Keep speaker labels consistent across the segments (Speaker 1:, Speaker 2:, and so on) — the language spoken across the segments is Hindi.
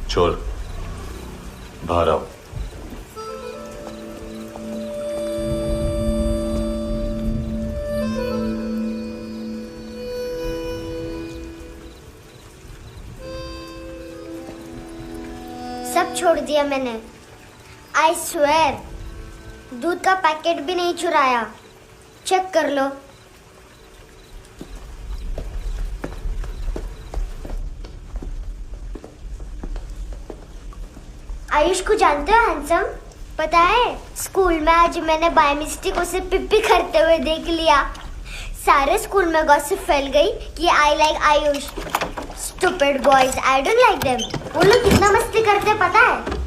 Speaker 1: चोर बाहर आओ।
Speaker 2: सब छोड़ दिया मैंने। आई स्वेर, दूध का पैकेट भी नहीं चुराया। चेक कर लो। आयुष को जानते हो हैंडसम? पता है स्कूल में आज मैंने बाय मिस्टेक उसे पिप्पी करते हुए देख लिया। सारे स्कूल में गॉसिप फैल गई कि I like Ayush. Stupid boys, I don't like them. वो लोग कितना मस्ती करते पता है?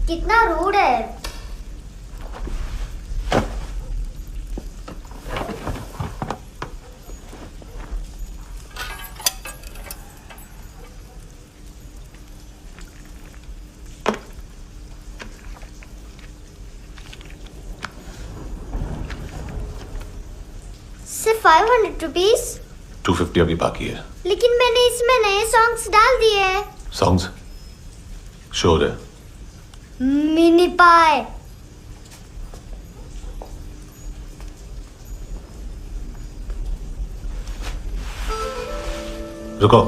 Speaker 2: कितना रूड है। सिर्फ 500 रुपीज।
Speaker 1: 250 अभी बाकी है।
Speaker 2: लेकिन मैंने इसमें नए सॉन्ग्स डाल दिए हैं।
Speaker 1: सॉन्ग्स? शोर है।
Speaker 2: मिनी पाए।
Speaker 1: रुको।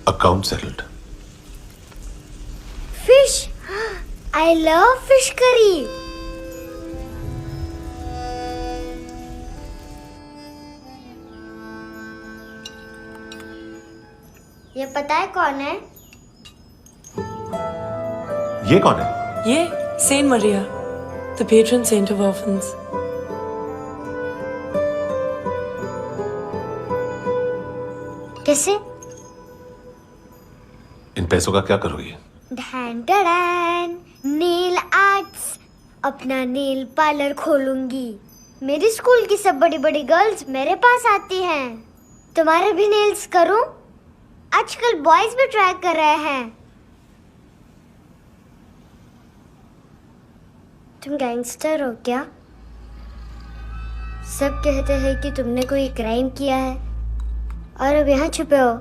Speaker 1: Account settled.
Speaker 2: Fish, I love fish curry. ये पता है कौन है?
Speaker 1: ये कौन है?
Speaker 3: ये saint Maria, the patron saint of orphans.
Speaker 2: कैसे?
Speaker 1: इन पैसों का क्या करोगी?
Speaker 2: ढैन ढैन, नेल आर्ट्स। अपना नेल पार्लर खोलूंगी। मेरी स्कूल की सब बड़ी बड़ी गर्ल्स मेरे पास आती हैं। तुम्हारे भी नेल्स करूं? आजकल बॉयज भी ट्राई कर रहे हैं। तुम गैंगस्टर हो क्या? सब कहते हैं कि तुमने कोई क्राइम किया है और अब यहाँ छुपे हो।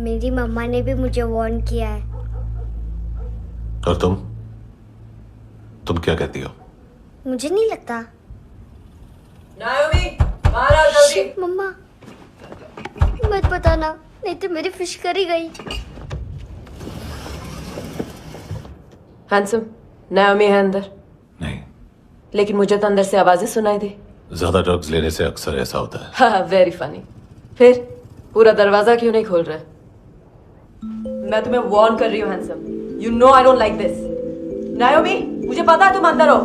Speaker 2: मेरी मम्मा ने भी मुझे वार्न किया है।
Speaker 1: और तुम क्या कहती हो?
Speaker 2: मुझे नहीं लगता।
Speaker 3: नायोमी, बाहर आओ जल्दी।
Speaker 2: शिट, मम्मा मत बताना, नहीं तो मेरी फिश करी गई।
Speaker 3: हैंडसम, नायोमी है अंदर।
Speaker 1: नहीं।
Speaker 3: लेकिन मुझे तो अंदर से आवाजें सुनाई दी।
Speaker 1: ज्यादा ड्रग्स लेने से अक्सर ऐसा होता है।
Speaker 3: हाँ, वेरी फनी। फिर पूरा दरवाजा क्यों नहीं खोल रहे? मैं तुम्हें वार्न कर रही हूँ handsome. You know I don't like this. नायोमी, मुझे पता है तुम अंदर हो।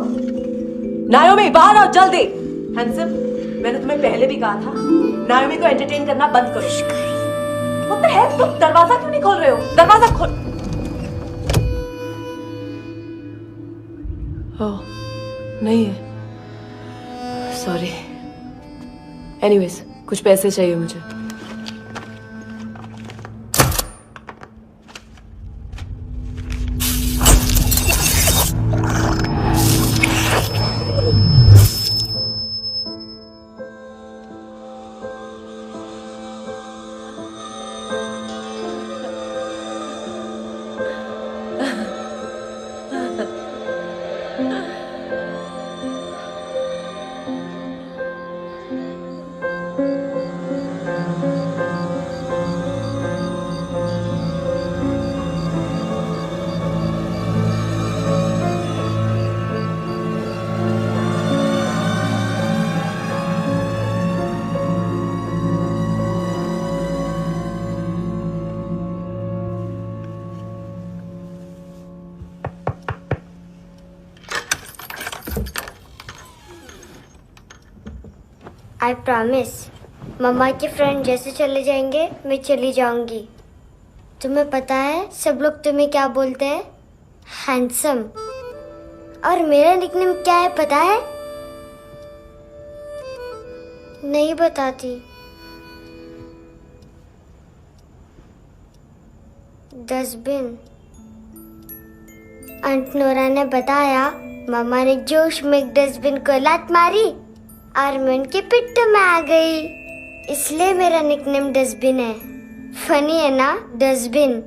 Speaker 3: नायोमी, बाहर आओ जल्दी। हैंडसम, मैंने तुम्हें पहले भी कहा था नायोमी को एंटरटेन करना बंद करो। What the hell? तुम दरवाजा क्यों नहीं खोल रहे हो? दरवाजा खोल। ओह, नहीं है। सॉरी। एनीवेज, कुछ पैसे चाहिए मुझे।
Speaker 2: आई प्रॉमिस, मम्मा के फ्रेंड जैसे चले जाएंगे मैं चली जाऊंगी। तुम्हें पता है सब लोग तुम्हें क्या बोलते हैं? हैंडसम। और मेरा निकनेम क्या है पता है? नहीं बताती। डस्टबिन। आंट नोरा ने बताया मामा ने जोश में एक डस्टबिन को लात मारी और मैं उनके पिट्ठू में आ गई। इसलिए मेरा निकनेम डस्टबिन है। फनी है ना, डस्टबिन।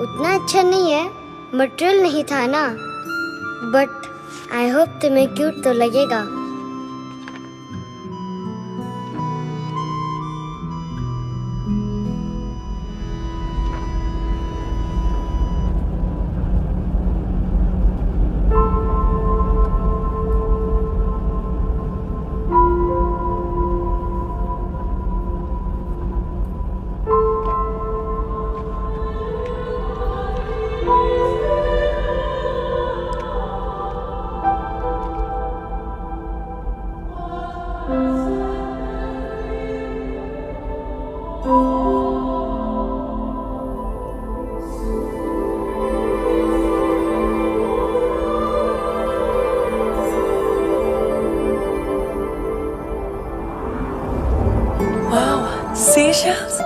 Speaker 2: उतना अच्छा नहीं है, मटेरियल नहीं था ना, बट आई होप तुम्हें क्यूट तो लगेगा।
Speaker 4: Wow, seashells.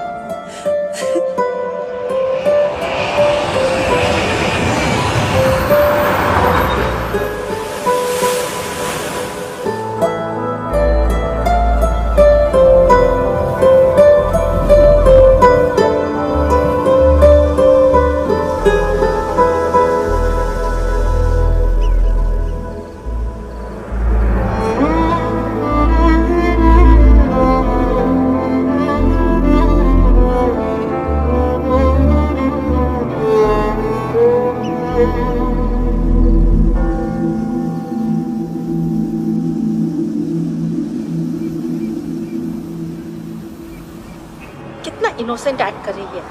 Speaker 5: कितना इनोसेंट एक्ट कर रही है।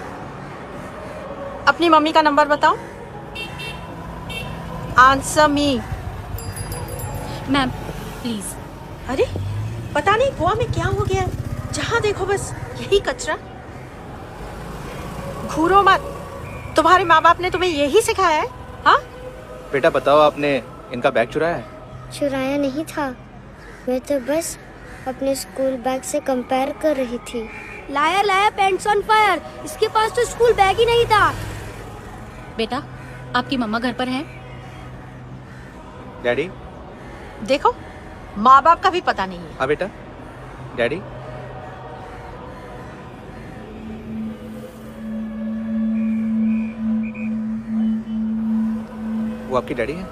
Speaker 5: अपनी मम्मी का नंबर बताओ। Answer me.
Speaker 6: Ma'am please.
Speaker 5: अरे पता नहीं गोवा में क्या हो गया, जहाँ देखो बस यही कचरा। घूरो मत, तुम्हारे माँ बाप ने तुम्हें यही सिखाया है? हाँ
Speaker 7: बेटा बताओ, आपने इनका बैग चुराया है?
Speaker 2: चुराया नहीं था, मैं तो बस अपने स्कूल बैग से कंपेयर कर रही थी।
Speaker 8: लाया लाया पैंट्स ऑन फायर, इसके पास तो स्कूल बैग ही नहीं था।
Speaker 6: बेटा आपकी मम्मा घर पर हैं?
Speaker 7: डैडी?
Speaker 5: देखो माँ बाप का भी पता नहीं है।
Speaker 7: हाँ बेटा। डैडी? वो आपकी डैडी है?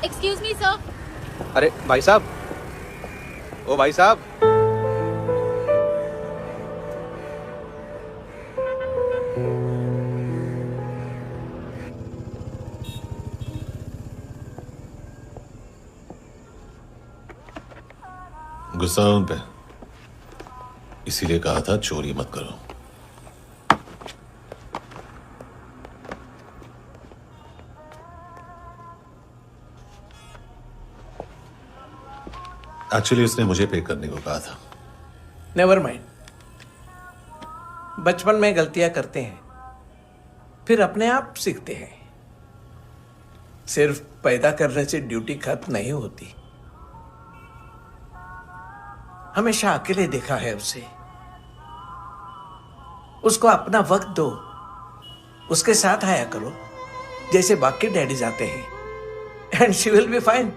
Speaker 6: Excuse me sir.
Speaker 7: अरे भाई साहब, ओ भाई साहब।
Speaker 1: गुस्सा है उन पे, इसीलिए कहा था चोरी मत करो। एक्चुअली उसने मुझे पे करने को कहा था।
Speaker 9: नेवर माइंड, बचपन में गलतियां करते हैं, फिर अपने आप सीखते हैं। सिर्फ पैदा करने से ड्यूटी खत्म नहीं होती। हमेशा अकेले देखा है उसे। उसको अपना वक्त दो, उसके साथ आया करो जैसे बाकी डैडीज आते हैं, and she will be fine.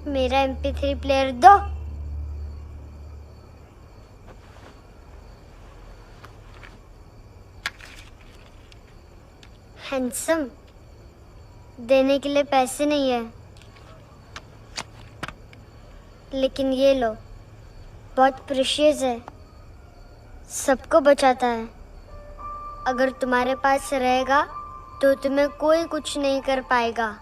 Speaker 2: मेरा MP3 प्लेयर दो। हैंडसम, देने के लिए पैसे नहीं है, लेकिन ये लो, बहुत प्रेशियस है, सबको बचाता है। अगर तुम्हारे पास रहेगा तो तुम्हें कोई कुछ नहीं कर पाएगा।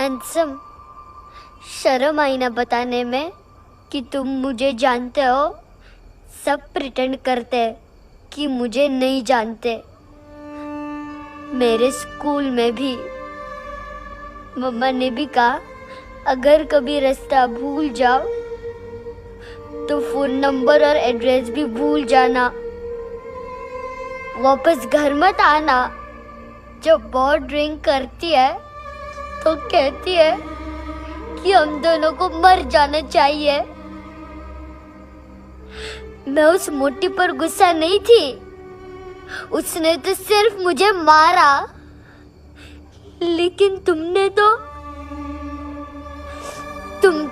Speaker 2: हैंडसम, शर्म आई ना बताने में कि तुम मुझे जानते हो। सब प्रिटेंड करते हैं कि मुझे नहीं जानते। मेरे स्कूल में भी मम्मा ने भी कहा, अगर कभी रास्ता भूल जाओ तो फोन नंबर और एड्रेस भी भूल जाना, वापस घर मत आना। जब बहुत ड्रिंक करती है तो कहती है कि हम दोनों को मर जाना चाहिए। मैं उस मोटी पर गुस्सा नहीं थी, उसने तो सिर्फ मुझे मारा, लेकिन तुम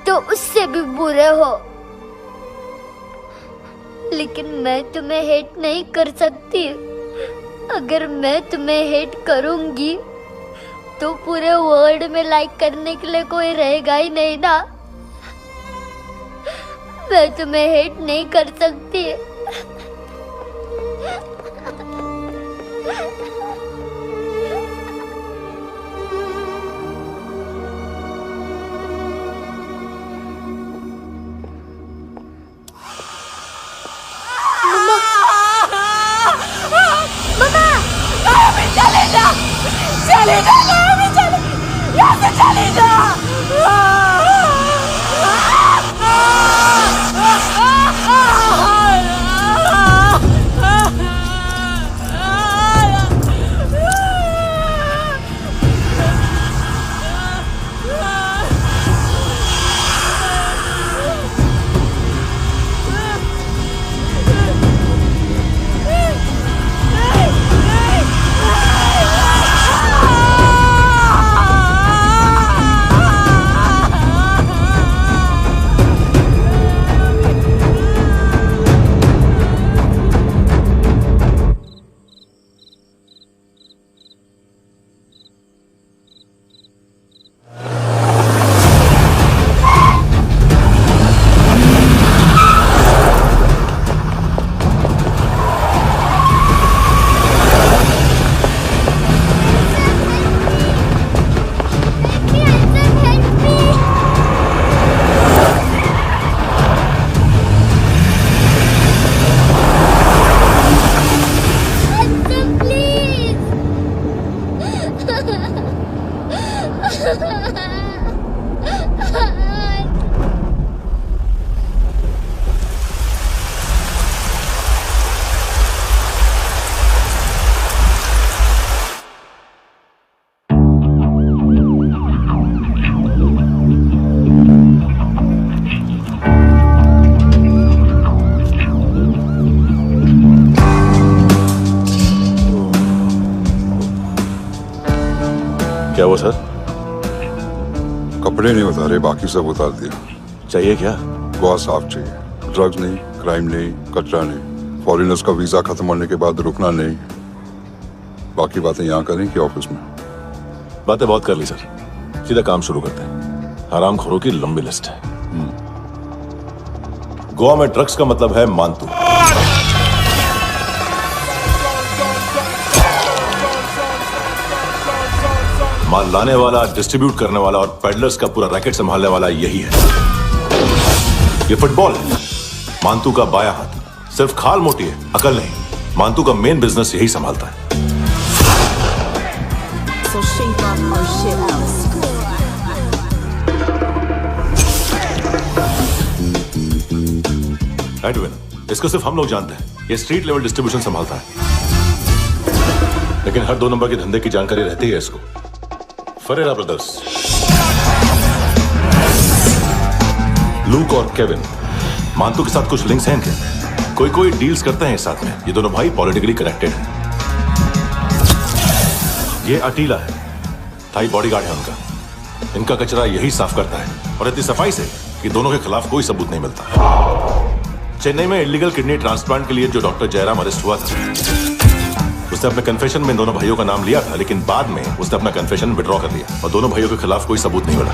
Speaker 2: तो उससे भी बुरे हो। लेकिन मैं तुम्हें हेट नहीं कर सकती। अगर मैं तुम्हें हेट करूंगी तो पूरे वर्ल्ड में लाइक करने के लिए कोई रहेगा ही नहीं ना। मैं तुम्हें हेट नहीं कर सकती।
Speaker 1: क्या हुआ सर?
Speaker 10: कपड़े नहीं उतारे, बाकी सब उतार दिया।
Speaker 1: चाहिए क्या?
Speaker 10: बहुत साफ चाहिए। ड्रग्स नहीं, क्राइम नहीं, कचरा नहीं। फॉरेनर्स का वीजा खत्म होने के बाद रुकना नहीं। बाकी बातें यहाँ करें कि ऑफिस में?
Speaker 1: बातें बहुत कर ली सर, सीधा काम शुरू करते हैं। हरामखोरों की लंबी लिस्ट है। गोवा में ड्रग्स का मतलब है मानतू। माल लाने वाला, डिस्ट्रीब्यूट करने वाला और पेडलर्स का पूरा रैकेट संभालने वाला यही है। ये फुटबॉल है, मानतू का बायां हाथ। सिर्फ खाल मोटी है, अकल नहीं। मानतू का मेन बिजनेस यही संभालता है। एडविन, इसको सिर्फ हम लोग जानते हैं। ये स्ट्रीट लेवल डिस्ट्रीब्यूशन संभालता है, लेकिन हर 2 नंबर के धंधे की जानकारी रहती है इसको। फरेरा ब्रदर्स, लूक और केविन, मानतू के साथ कुछ लिंक्स हैं इनके। कोई डील्स करते हैं साथ में। ये दोनों भाई पॉलिटिकली कनेक्टेड हैं। ये अटीला है, थाई बॉडीगार्ड है उनका। इनका कचरा यही साफ करता है और इतनी सफाई से कि दोनों के खिलाफ कोई सबूत नहीं मिलता। चेन्नई में इलीगल किडनी ट्रांसप्लांट के लिए जो डॉक्टर जयराम अरेस्ट हुआ था, उसने अपने कन्फेशन में दोनों भाइयों का नाम लिया था, लेकिन बाद में उसने अपना कन्फेशन विड्रॉ कर लिया और दोनों भाइयों के खिलाफ कोई सबूत नहीं मिला।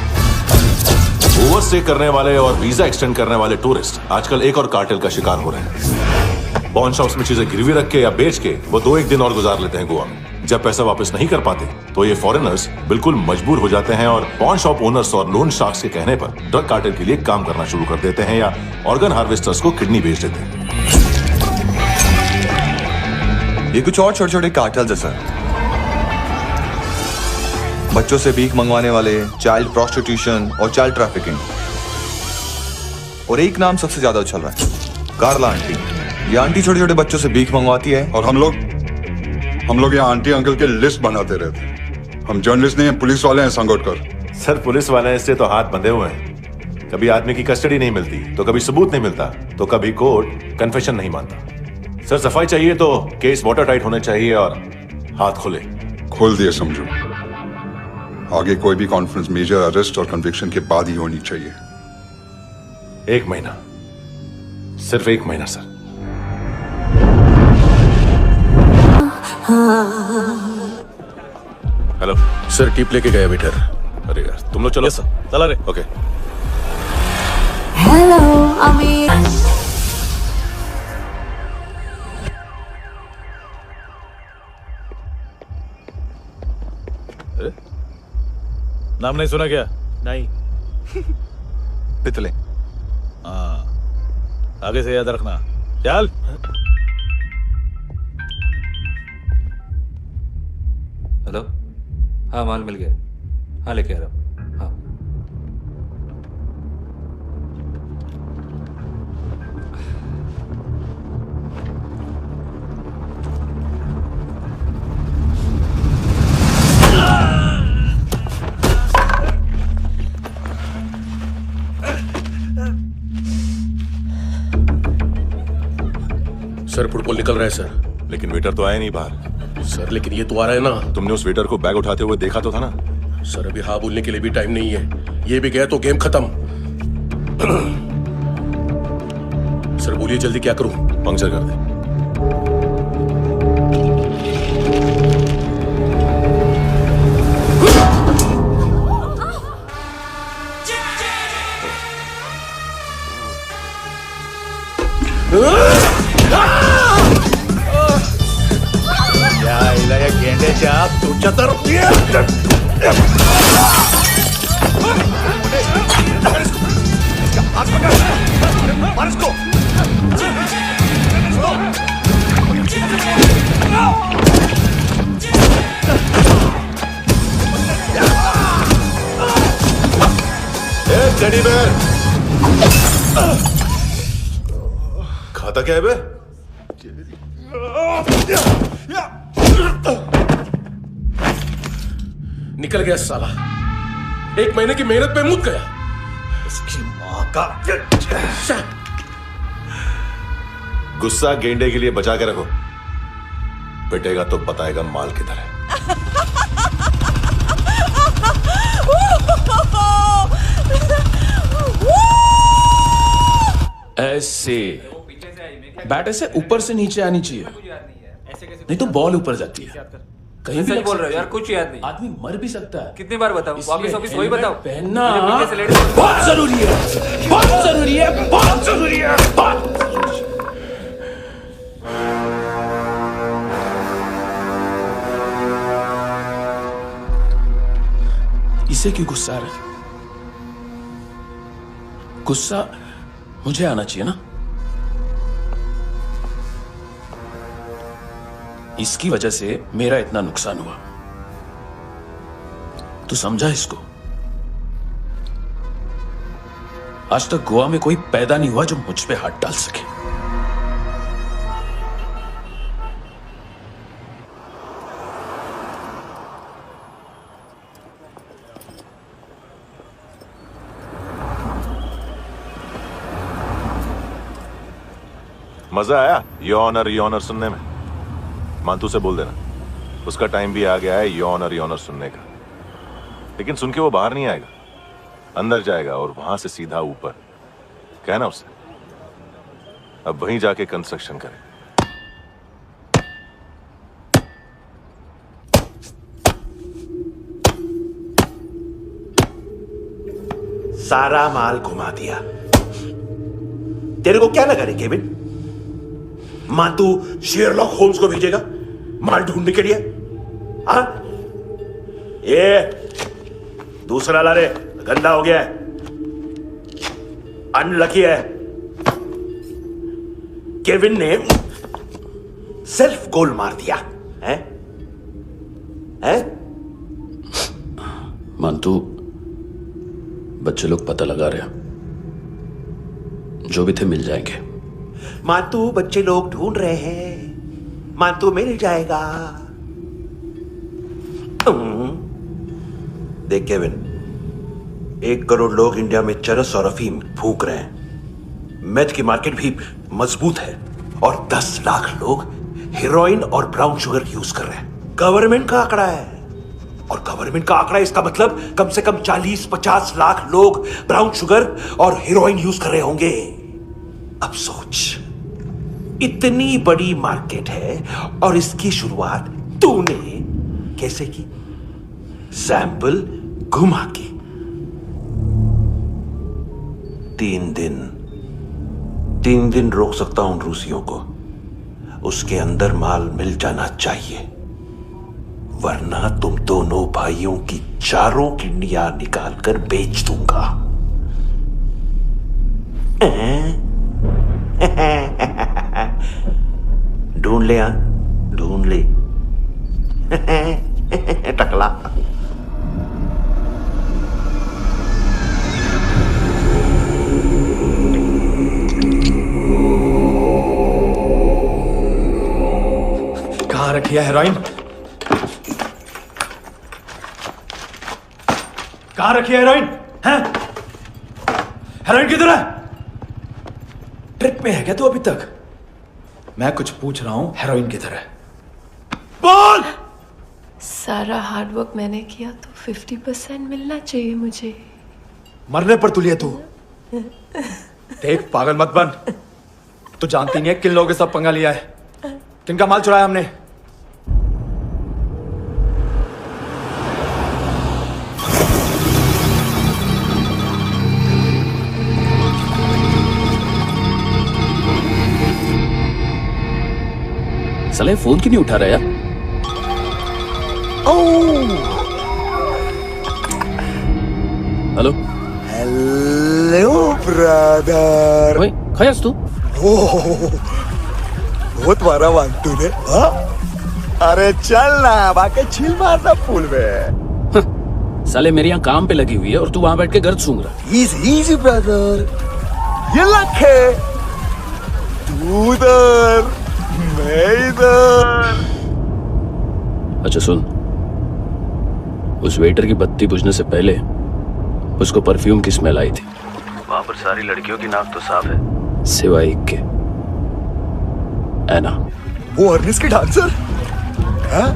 Speaker 1: ओवरस्टे करने वाले और वीजा एक्सटेंड करने वाले टूरिस्ट आजकल एक और कार्टेल का शिकार हो रहे हैं। पॉन शॉप्स में चीजें गिरवी रख के या बेच के वो 2-1 दिन और गुजार लेते हैं गोवा में। जब पैसा वापस नहीं कर पाते तो ये फॉरेनर्स बिल्कुल मजबूर हो जाते हैं और पॉन शॉप ओनर्स और लोन शार्क्स के कहने पर ड्रग कार्टेल के लिए काम करना शुरू कर देते हैं या ऑर्गन हार्वेस्टर्स को किडनी बेच देते हैं।
Speaker 11: ये कुछ और छोटे छोटे कार्टेल्स है सर। बच्चों से भीख मंगवाने वाले, चाइल्ड प्रोस्टिट्यूशन और चाइल्ड ट्रैफिकिंग। और एक नाम सबसे ज्यादा उछल रहा है, कार्ला आंटी। ये आंटी छोटे छोटे बच्चों से भीख मंगवाती है
Speaker 10: और हम लोग यहाँ आंटी अंकल के लिस्ट बनाते रहते हैं। हम जर्नलिस्ट नहीं हैं, पुलिस वाले हैं संगोटकर।
Speaker 1: सर पुलिस वाले से तो हाथ बंधे हुए हैं। कभी आदमी की कस्टडी नहीं मिलती तो कभी सबूत नहीं मिलता तो कभी कोर्ट कन्फेशन नहीं मानता। सर सफाई चाहिए तो केस वाटर टाइट होने चाहिए और हाथ खुले।
Speaker 10: खोल दिए समझो। आगे कोई भी कॉन्फ्रेंस मेजर अरेस्ट और कन्विक्शन के बाद ही होनी चाहिए।
Speaker 1: 1 महीना, सिर्फ 1 महीना सर। हेलो
Speaker 12: सर, टिप लेके गया वेटर।
Speaker 1: अरे यार तुम लोग चलो।
Speaker 12: यस सर, चला रे।
Speaker 1: ओके।
Speaker 4: Hello, Amir.
Speaker 12: नाम नहीं सुना क्या?
Speaker 7: नहीं।
Speaker 11: पितले।
Speaker 12: हाँ, आगे से याद रखना। चल।
Speaker 13: हेलो, हाँ माल मिल गया। हाँ लेके आ रहा हूँ। हाँ
Speaker 12: सर फुटबॉल निकल रहा है सर।
Speaker 1: लेकिन वेटर तो आया नहीं बाहर।
Speaker 12: सर लेकिन ये तो आ रहा है ना।
Speaker 1: तुमने उस वेटर को बैग उठाते हुए देखा तो था ना।
Speaker 12: सर अभी हाँ बोलने के लिए भी टाइम नहीं है। ये भी गया तो गेम खत्म। सर बोलिए जल्दी क्या करूं?
Speaker 1: पंक्चर कर दे।
Speaker 7: गेंडे चाप तू चतर। हाथ पकड़, मार इसको।
Speaker 1: टेडी बेयर खाता क्या है बे?
Speaker 12: निकल गया साला। 1 महीने की मेहनत पे मुद गया।
Speaker 7: इसकी माँ का।
Speaker 1: गुस्सा गेंडे के लिए बचा के रखो, पिटेगा तो बताएगा माल किधर है।
Speaker 12: ऐसे बैट ऐसे ऊपर से नीचे आनी चाहिए, नहीं तो बॉल ऊपर जाती है। कहीं भी
Speaker 13: बोल रहे हो यार, कुछ याद नहीं।
Speaker 12: आदमी मर भी सकता है।
Speaker 13: कितनी बार बताऊं? वापिस वही बताओ।
Speaker 12: पहनना बहुत जरूरी है, बहुत जरूरी है, बहुत जरूरी है, बहुत। इसे क्यों गुस्सा आ रहा है? गुस्सा मुझे आना चाहिए ना। इसकी वजह से मेरा इतना नुकसान हुआ। तू समझा इसको? आज तक गोवा में कोई पैदा नहीं हुआ जो मुझ पे हाथ डाल सके।
Speaker 1: मजा आया योनर सुनने में? मांतू से बोल देना उसका टाइम भी आ गया है योनर सुनने का। लेकिन सुन के वो बाहर नहीं आएगा, अंदर जाएगा और वहां से सीधा ऊपर। कहना उससे अब वहीं जाके कंस्ट्रक्शन करे।
Speaker 9: सारा माल घुमा दिया। तेरे को क्या लगा रे केविन? मां तू शेरलॉक होम्स को भेजेगा माल ढूंढने के लिए? हाँ? ये दूसरा ला रे, गंदा हो गया है, अनलकी है। केविन ने सेल्फ गोल मार दिया है? हैं?
Speaker 12: मानतू, बच्चे लोग पता लगा रहे, जो भी थे मिल जाएंगे।
Speaker 9: मानतू, बच्चे लोग ढूंढ रहे हैं, मानतू मिल जाएगा। देख केविन, 1 करोड़ लोग इंडिया में चरस और अफीम फूंक रहे हैं। मेथ की मार्केट भी मजबूत है और 10 लाख लोग हेरोइन और ब्राउन शुगर यूज कर रहे हैं। गवर्नमेंट का आंकड़ा है, और गवर्नमेंट का आंकड़ा, इसका मतलब कम से कम 40-50 लाख लोग ब्राउन शुगर और हेरोइन यूज कर रहे होंगे। अब सोच, इतनी बड़ी मार्केट है और इसकी शुरुआत तूने कैसे की? सैंपल घुमा के। 3 दिन रोक सकता हूं रूसियों को, उसके अंदर माल मिल जाना चाहिए, वरना तुम दोनों भाइयों की 4 किडनियां निकालकर बेच दूंगा। ढूंढ ले, ढूंढ ले टकला।
Speaker 14: कहाँ रखी है हेरोइन? कहाँ रखी है हेरोइन? हैं? हेरोइन किधर है? ट्रिप में है क्या तू अभी तक? मैं कुछ पूछ रहा हूं, हेरोइन किधर है? बोल!
Speaker 4: सारा हार्डवर्क मैंने किया तो 50% मिलना चाहिए मुझे।
Speaker 14: मरने पर तुलिए तू। देख, पागल मत बन। तू जानती नहीं है किन लोगों के साथ पंगा लिया है, किनका माल चुराया हमने।
Speaker 12: साले फोन क्यों नहीं उठा रहा यार? Hello
Speaker 15: hello brother.
Speaker 12: ओए, खयास तू?
Speaker 15: बहुत मारा वांटू ने। हाँ? अरे चल ना, बाकी छील मारना पुल में।
Speaker 12: साले मेरी यहाँ काम पे लगी हुई है और तू वहां बैठ के गर्द सूंघ रहा।
Speaker 15: इजी ब्रदर, ये लक है। तू उधर, मैं इधर।
Speaker 12: अच्छा सुन, उस वेटर की बत्ती बुझने से पहले उसको परफ्यूम की स्मेल आई थी। वहां पर सारी लड़कियों की नाक तो साफ है, सिवाय एक के, एना।
Speaker 15: वो अर्निस की डांसर? हाँ?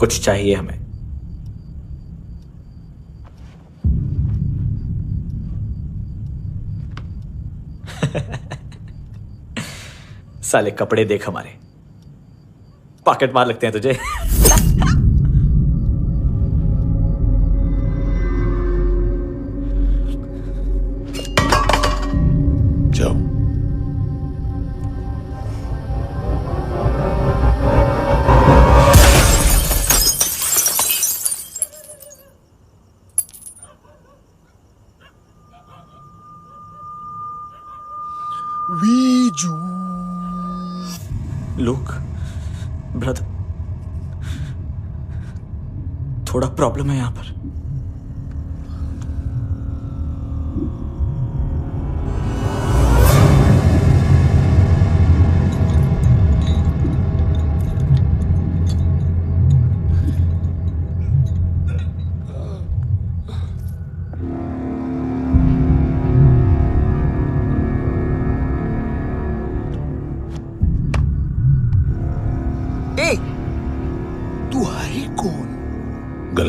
Speaker 9: कुछ चाहिए हमें। साले कपड़े देख हमारे, पॉकेट मार लगते हैं तुझे।
Speaker 1: जाओ।
Speaker 9: लुक ब्रदर, थोड़ा प्रॉब्लम है यहां पर।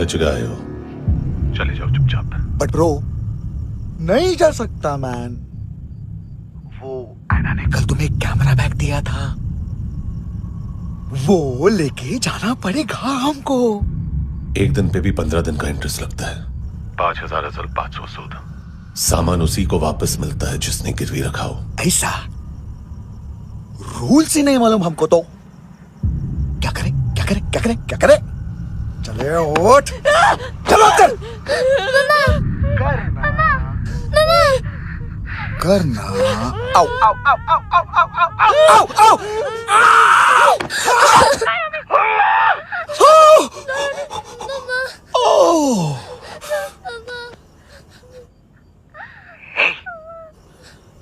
Speaker 1: कॉलेज गए हो, चले जाओ चुपचाप।
Speaker 15: बट ब्रो नहीं जा सकता मैन। वो एना ने कल तुम्हें एक कैमरा बैग दिया था, वो लेके जाना पड़ेगा हमको।
Speaker 1: एक दिन पे भी 15 दिन का इंटरेस्ट लगता है। 5,000 असल 500 सूद। सामान उसी को वापस मिलता है जिसने गिरवी रखा हो।
Speaker 15: ऐसा रूल्स ही नहीं मालूम हमको तो। क्या करें क्या करें क्या करें क्या करें? चले उठ, चलो चल। करना आओ आओ आओ आओ आओ आओ आओ आओ आओ।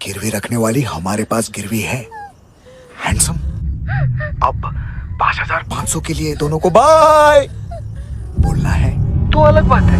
Speaker 15: गिरवी रखने वाली हमारे पास गिरवी है हैंडसम। अब 5,500 के लिए दोनों को बाय बोलना है तो अलग बात है।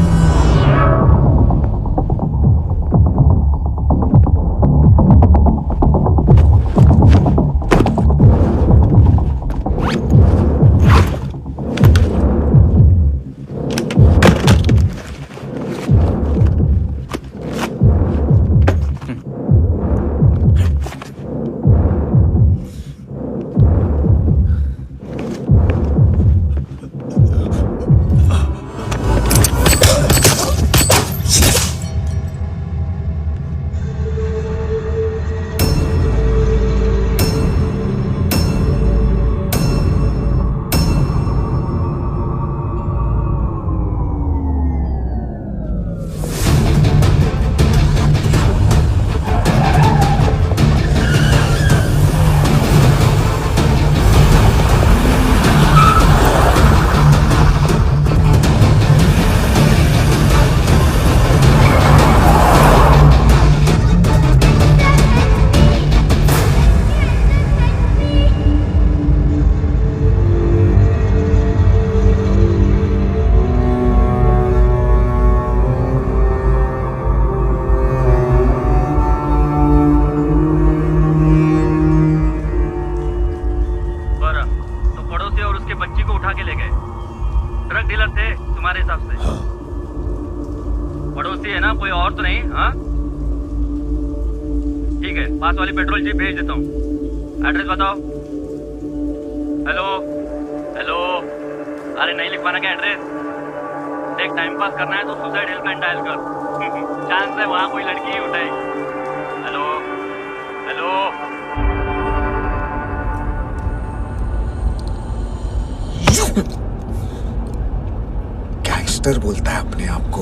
Speaker 15: गैंगस्टर बोलता है अपने आप को।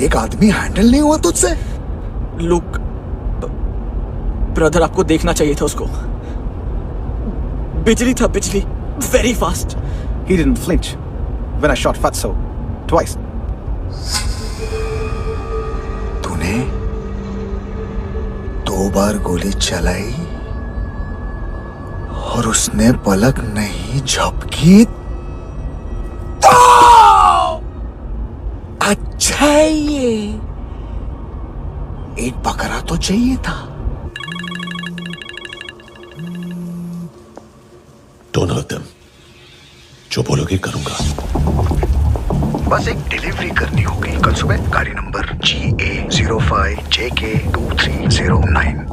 Speaker 15: एक आदमी हैंडल नहीं हुआ तुझसे?
Speaker 14: लुक ब्रदर, आपको देखना चाहिए था उसको। बिजली था, बिजली, very fast.
Speaker 7: He didn't flinch when I shot Fatso twice.
Speaker 15: तूने 2 बार गोली चलाई और उसने पलक नहीं झपकी तो अच्छा है। ये एक बकरा तो चाहिए था।
Speaker 1: Don't hurt them. जो बोलोगे करूंगा।
Speaker 15: बस एक डिलीवरी करनी होगी कल सुबह। गाड़ी नंबर GA05JK2309।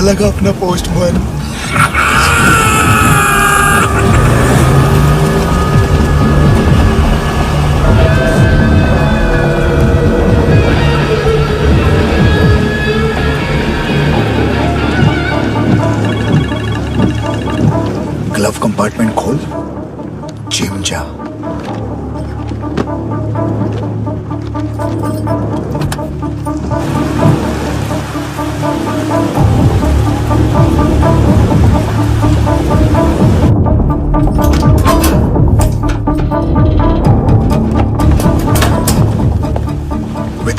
Speaker 15: लगा अपना पोस्टमैन? ग्लव कंपार्टमेंट खोल, जिम जा।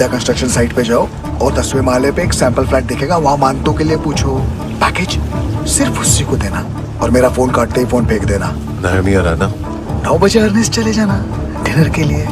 Speaker 15: विद्या कंस्ट्रक्शन साइट पे जाओ और 10वें माले पे एक सैंपल फ्लैट दिखेगा, वहां मानतों के लिए पूछो। पैकेज सिर्फ उसी को देना और मेरा फोन काटते ही फोन फेंक देना।
Speaker 1: नायोमी आ रहा ना?
Speaker 15: 9 बजे अर्नेस्ट चले जाना डिनर के लिए।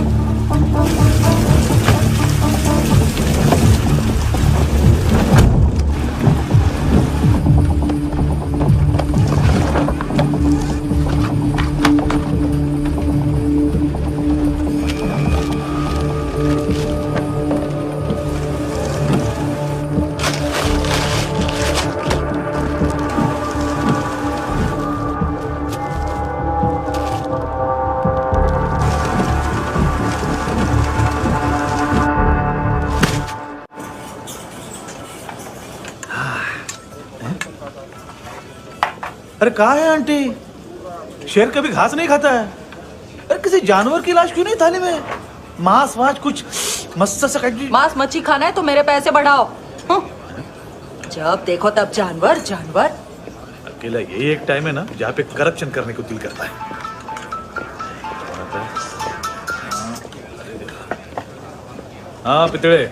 Speaker 14: अरे कहाँ है आंटी? शेर कभी घास नहीं खाता है। अरे किसी जानवर की लाश क्यों नहीं थाली में? मांस वास कुछ मस्त सा।
Speaker 5: मांस मच्छी खाना है तो मेरे पैसे बढ़ाओ। जब देखो तब जानवर जानवर।
Speaker 14: अकेला यही एक टाइम है ना जहाँ पे करप्शन करने को दिल करता है। हाँ पितड़े,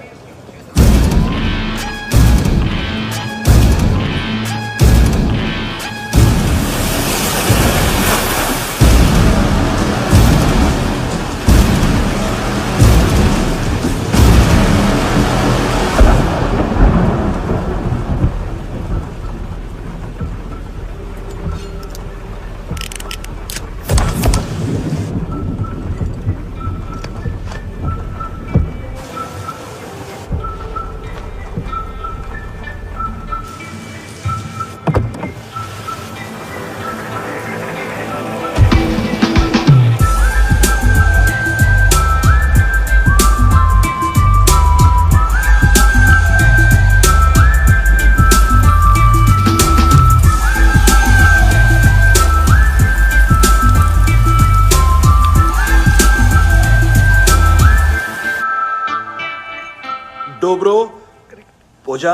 Speaker 9: डोब्रो पोजा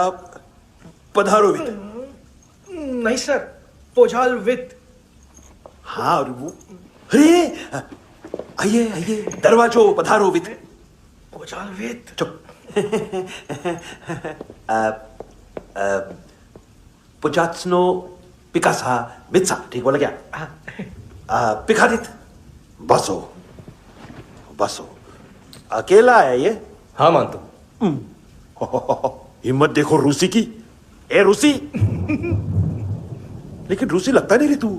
Speaker 9: पधारोवित।
Speaker 14: नहीं सर, पोजाल वित।
Speaker 9: हाँ वो, अरे आइए आइए, दरवाजो पधारोवित।
Speaker 14: पोजाल वित।
Speaker 9: चुप। पुजात्सनो पिकासा वित्सा, ठीक बोला क्या? पिकादित बसो बसो। अकेला है ये?
Speaker 7: हाँ मानतो।
Speaker 9: हिम्मत देखो रूसी की। ए रूसी, लेकिन रूसी लगता नहीं रे तू,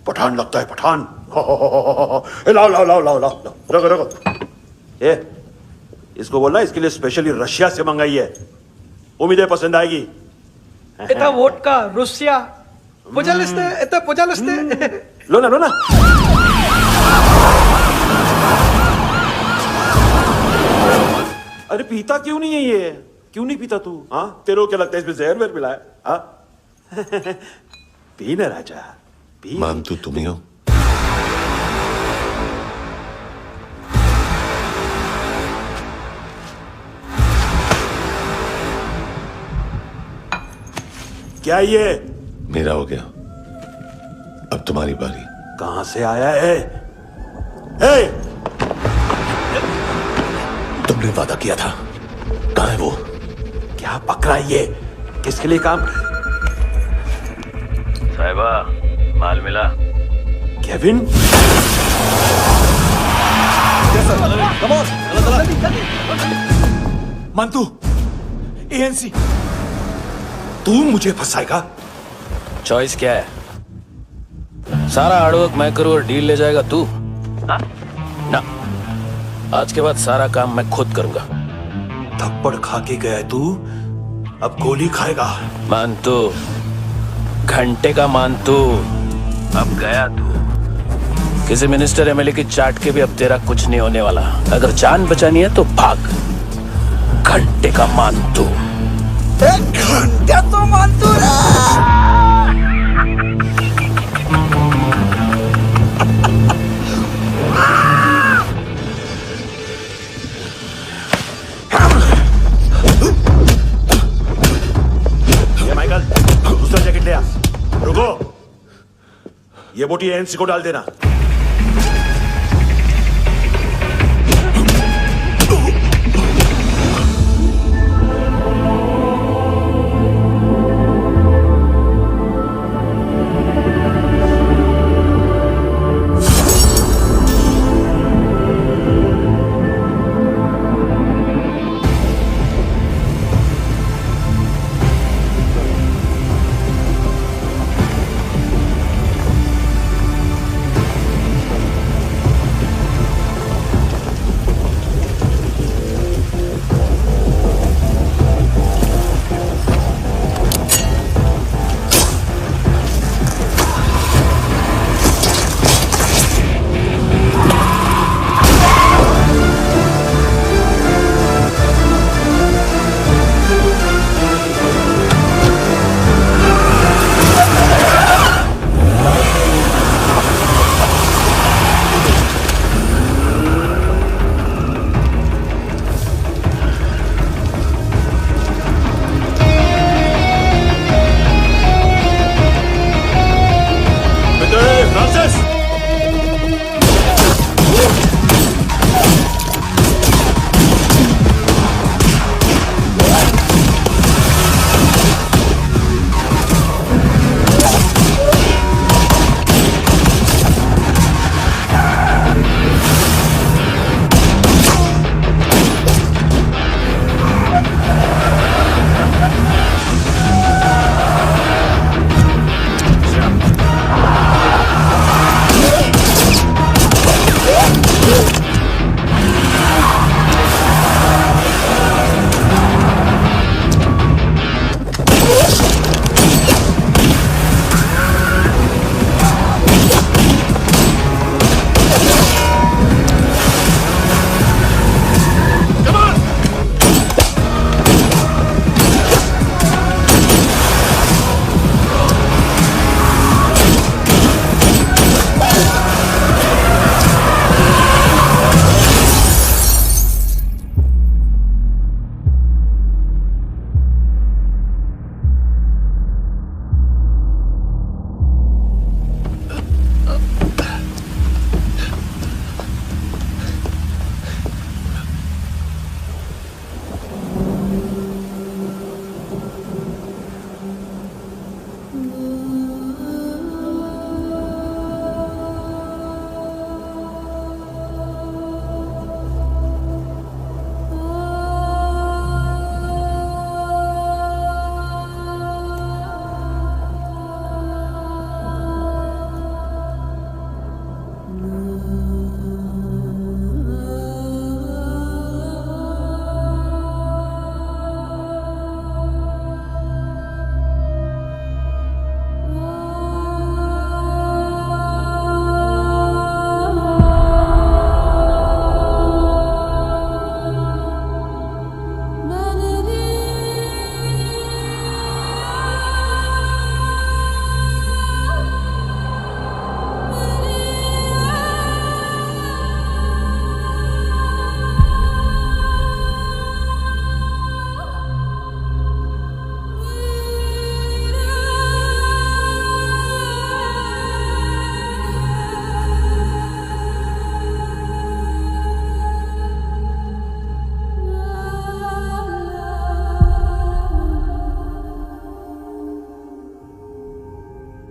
Speaker 9: पठान लगता है पठान। लाओ लाओ लाओ लाओ लाओ, रखो रखो। ए इसको बोलना इसके लिए स्पेशली रशिया से मंगाई है, उम्मीद है पसंद आएगी।
Speaker 14: इतना वोडका रूसिया पोजालिस्ते, इतना पोजालिस्ते।
Speaker 9: लो ना लो ना। अरे पीता क्यों नहीं है ये? क्यों नहीं पीता तू? हाँ तेरे को क्या लगता है इसमें जहर वेर मिला है? हाँ पी ना राजा पी।
Speaker 1: मानतू तुम ही हो?
Speaker 9: क्या ये?
Speaker 1: मेरा हो गया, अब तुम्हारी बारी।
Speaker 9: कहां से आया है? हे!
Speaker 1: तुमने वादा किया था, कहां है वो?
Speaker 9: क्या पकड़ा है ये? किसके लिए काम?
Speaker 12: साहिबा माल मिला?
Speaker 9: केविन?
Speaker 14: मंतु, एएनसी।
Speaker 9: तू मुझे फंसाएगा?
Speaker 12: चॉइस क्या है? सारा हार्डवर्क मैं करूं और डील ले जाएगा तू? ना, आज के बाद सारा काम मैं खुद करूंगा।
Speaker 9: थप्पड़ खा के गया तू, अब गोली खाएगा।
Speaker 12: मानतू, घंटे का मानतू, अब गया तू। किसी मिनिस्टर एमएलए की चाट के भी अब तेरा कुछ नहीं होने वाला। अगर जान बचानी है तो भाग। घंटे का मानतू।
Speaker 15: एक घंटा तो मानतू
Speaker 9: माइकल, दूसरा जैकेट ले आ। रुको, ये बोटी एएनसी को डाल देना।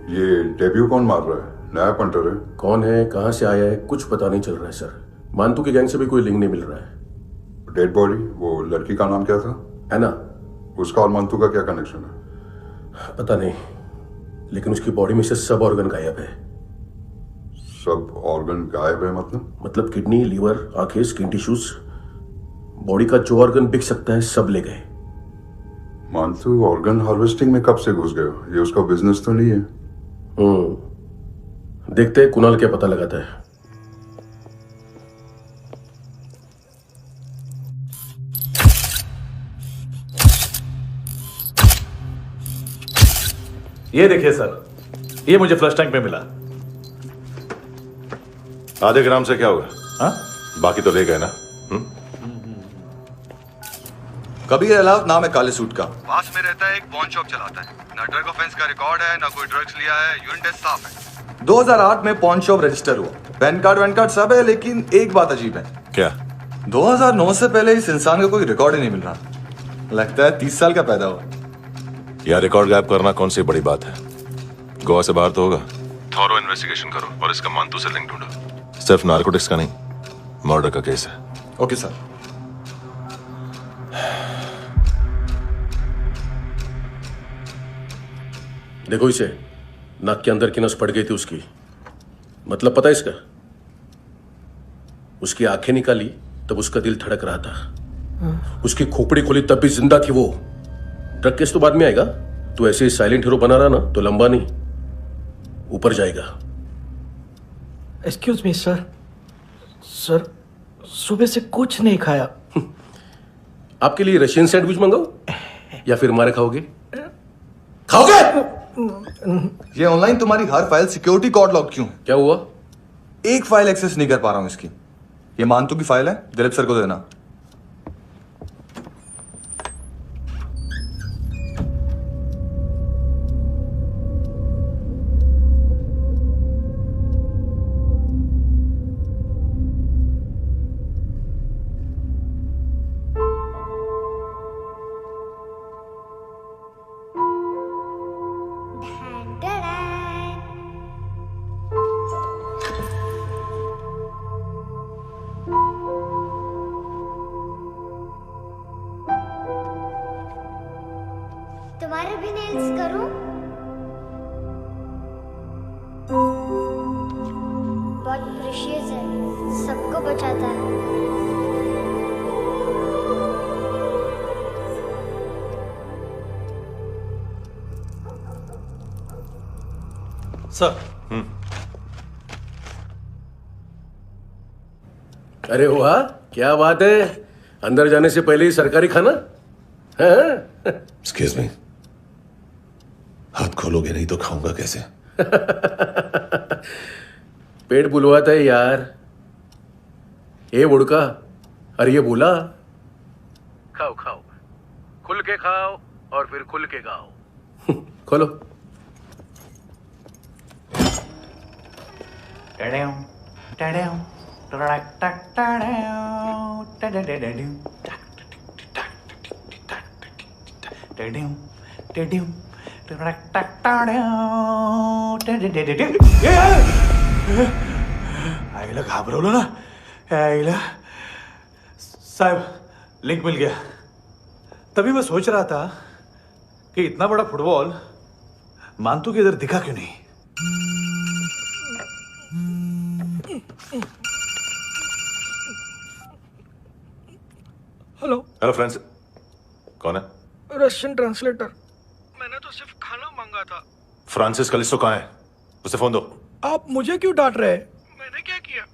Speaker 10: ये डेब्यू कौन मार रहा है? नया पंटर है?
Speaker 16: कौन है, कहाँ से आया है, कुछ पता नहीं चल रहा है सर। मानतू की गैंग से भी कोई लिंक नहीं मिल रहा है।
Speaker 10: डेड बॉडी, वो लड़की का नाम क्या था?
Speaker 16: एना।
Speaker 10: उसका और मानतू का क्या कनेक्शन है?
Speaker 16: पता नहीं, लेकिन उसकी बॉडी में से सब ऑर्गन गायब है।
Speaker 10: सब ऑर्गन गायब है
Speaker 16: मतलब किडनी, लीवर, आंखें, स्किन टिश्यूज, बॉडी का जो ऑर्गन बिक सकता है सब ले गए।
Speaker 10: मानतू ऑर्गन हार्वेस्टिंग में कब से घुस गए? ये उसका बिजनेस तो नहीं है?
Speaker 16: देखते हैं कुणाल क्या पता लगाता है।
Speaker 1: ये देखिए सर, ये मुझे फ्लश टैंक में मिला। आधे ग्राम से क्या होगा? हाँ, बाकी तो ले गए ना।
Speaker 11: कबीर अलाव नाम है काले सूट का, पास में रहता है, एक पॉन शॉप चलाता है। ना ड्रग ऑफेंस का रिकॉर्ड है, ना कोई ड्रग्स लिया है, यूरिन टेस्ट साफ है। 2008 में पॉन शॉप रजिस्टर हुआ, पैन कार्ड वैन कार्ड सब है, लेकिन एक बात अजीब है।
Speaker 1: क्या?
Speaker 11: 2009 से पहले इस इंसान का कोई रिकॉर्ड ही नहीं मिल रहा। लगता है 30 साल का पैदा हुआ।
Speaker 1: यार रिकॉर्ड गायब करना कौन सी बड़ी बात है? गोवा से बाहर तो होगा। थॉरो इन्वेस्टिगेशन करो और इसका मानतू से लिंक ढूंढो। सिर्फ नारकोटिक्स का नहीं, मर्डर का केस है।
Speaker 11: Okay sir.
Speaker 16: देखो इसे, नाक के अंदर की नस पड़ गई थी उसकी। मतलब पता है इसका? उसकी आंखें निकाली तब उसका दिल धड़क रहा था। उसकी खोपड़ी खोली तब भी जिंदा थी वो। ड्रग केस तो बाद में आएगा। तो ऐसे साइलेंट हीरो बना रहा ना तो लंबा नहीं, ऊपर जाएगा।
Speaker 14: एक्सक्यूज मी सर, सर सुबह से कुछ नहीं खाया।
Speaker 16: आपके लिए रशियन सैंडविच मंगाओ या फिर मारे खाओगे? खाओगे?
Speaker 11: ये ऑनलाइन तुम्हारी हर फाइल सिक्योरिटी कॉर्ड लॉक क्यों है?
Speaker 16: क्या हुआ?
Speaker 11: एक फाइल एक्सेस नहीं कर पा रहा हूं इसकी। ये मानतू की फाइल है, दिलीप सर को देना।
Speaker 2: तुम्हारे भी नेल्स करूं? बहुत प्रेशियस है, सबको बचाता है।
Speaker 14: सर।
Speaker 16: अरे वाह, क्या बात है। अंदर जाने से पहले ही सरकारी खाना।
Speaker 1: एक्सक्यूज मी, हाथ खोलोगे नहीं तो खाऊंगा कैसे?
Speaker 16: पेट बुलवाता है यार। ये बुड़का, अरे ये बोला। खाओ खाओ, खुल के खाओ और फिर खुल के गाओ। खोलो।
Speaker 14: आईला घाबरवलं ना। आईला साहब, लिंक मिल गया। तभी मैं सोच रहा था कि इतना बड़ा फुटबॉल मानतू के इधर दिखा क्यों नहीं।
Speaker 17: हेलो।
Speaker 1: हेलो फ्रेंड्स, कौन है?
Speaker 17: Russian translator. मैंने तो सिर्फ खाना मांगा था।
Speaker 1: फ्रांसिस कलिस्टो कहाँ है? उसे फोन दो।
Speaker 17: आप मुझे क्यों डांट रहे हैं? मैंने क्या किया?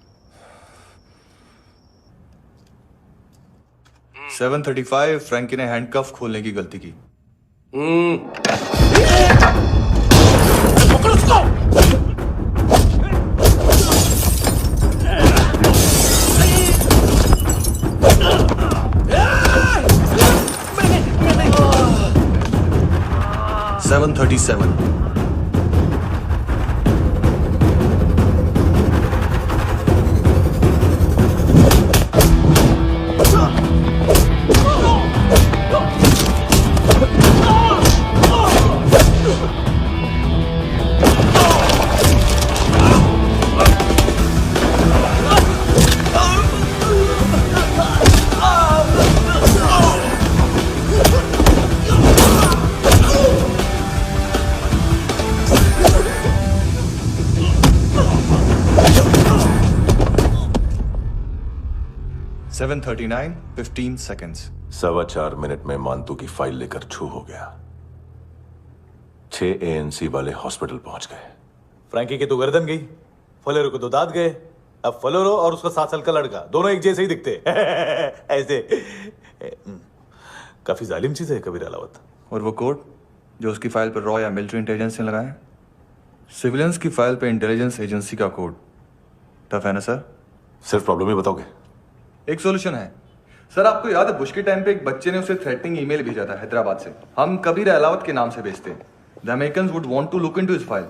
Speaker 11: 735 फ्रैंकी ने हैंडकफ खोलने की गलती की।
Speaker 17: पकड़ो उसको।
Speaker 11: 737
Speaker 17: Oh!
Speaker 11: 7:39 15 seconds.
Speaker 1: 4.25 मिनट में मानतू की फाइल लेकर छू हो गया। 6 ANC वाले हॉस्पिटल पहुंच गए।
Speaker 16: फ्रैंकी की तो गर्दन गई, फलेरो को तो दांत गए। अब फलेरो और उसका 7 साल का लड़का दोनों एक जैसे ही दिखते ऐसे। काफी जालिम चीज है कबीर अलावत।
Speaker 11: और वो कोड जो उसकी फाइल पर रॉ या मिलिट्री इंटेलिजेंस ने लगाया, सिविलियंस की फाइल पे इंटेलिजेंस एजेंसी का कोड। टफ है ना सर?
Speaker 1: सिर्फ प्रॉब्लम ही बताओगे?
Speaker 11: एक सॉल्यूशन है सर। आपको याद है बुश के टाइम पे एक बच्चे ने उसे थ्रेटनिंग ईमेल भेजा था हैदराबाद से। हम कबीर अलावत के नाम से भेजते हैं। The Americans would want to look into his file.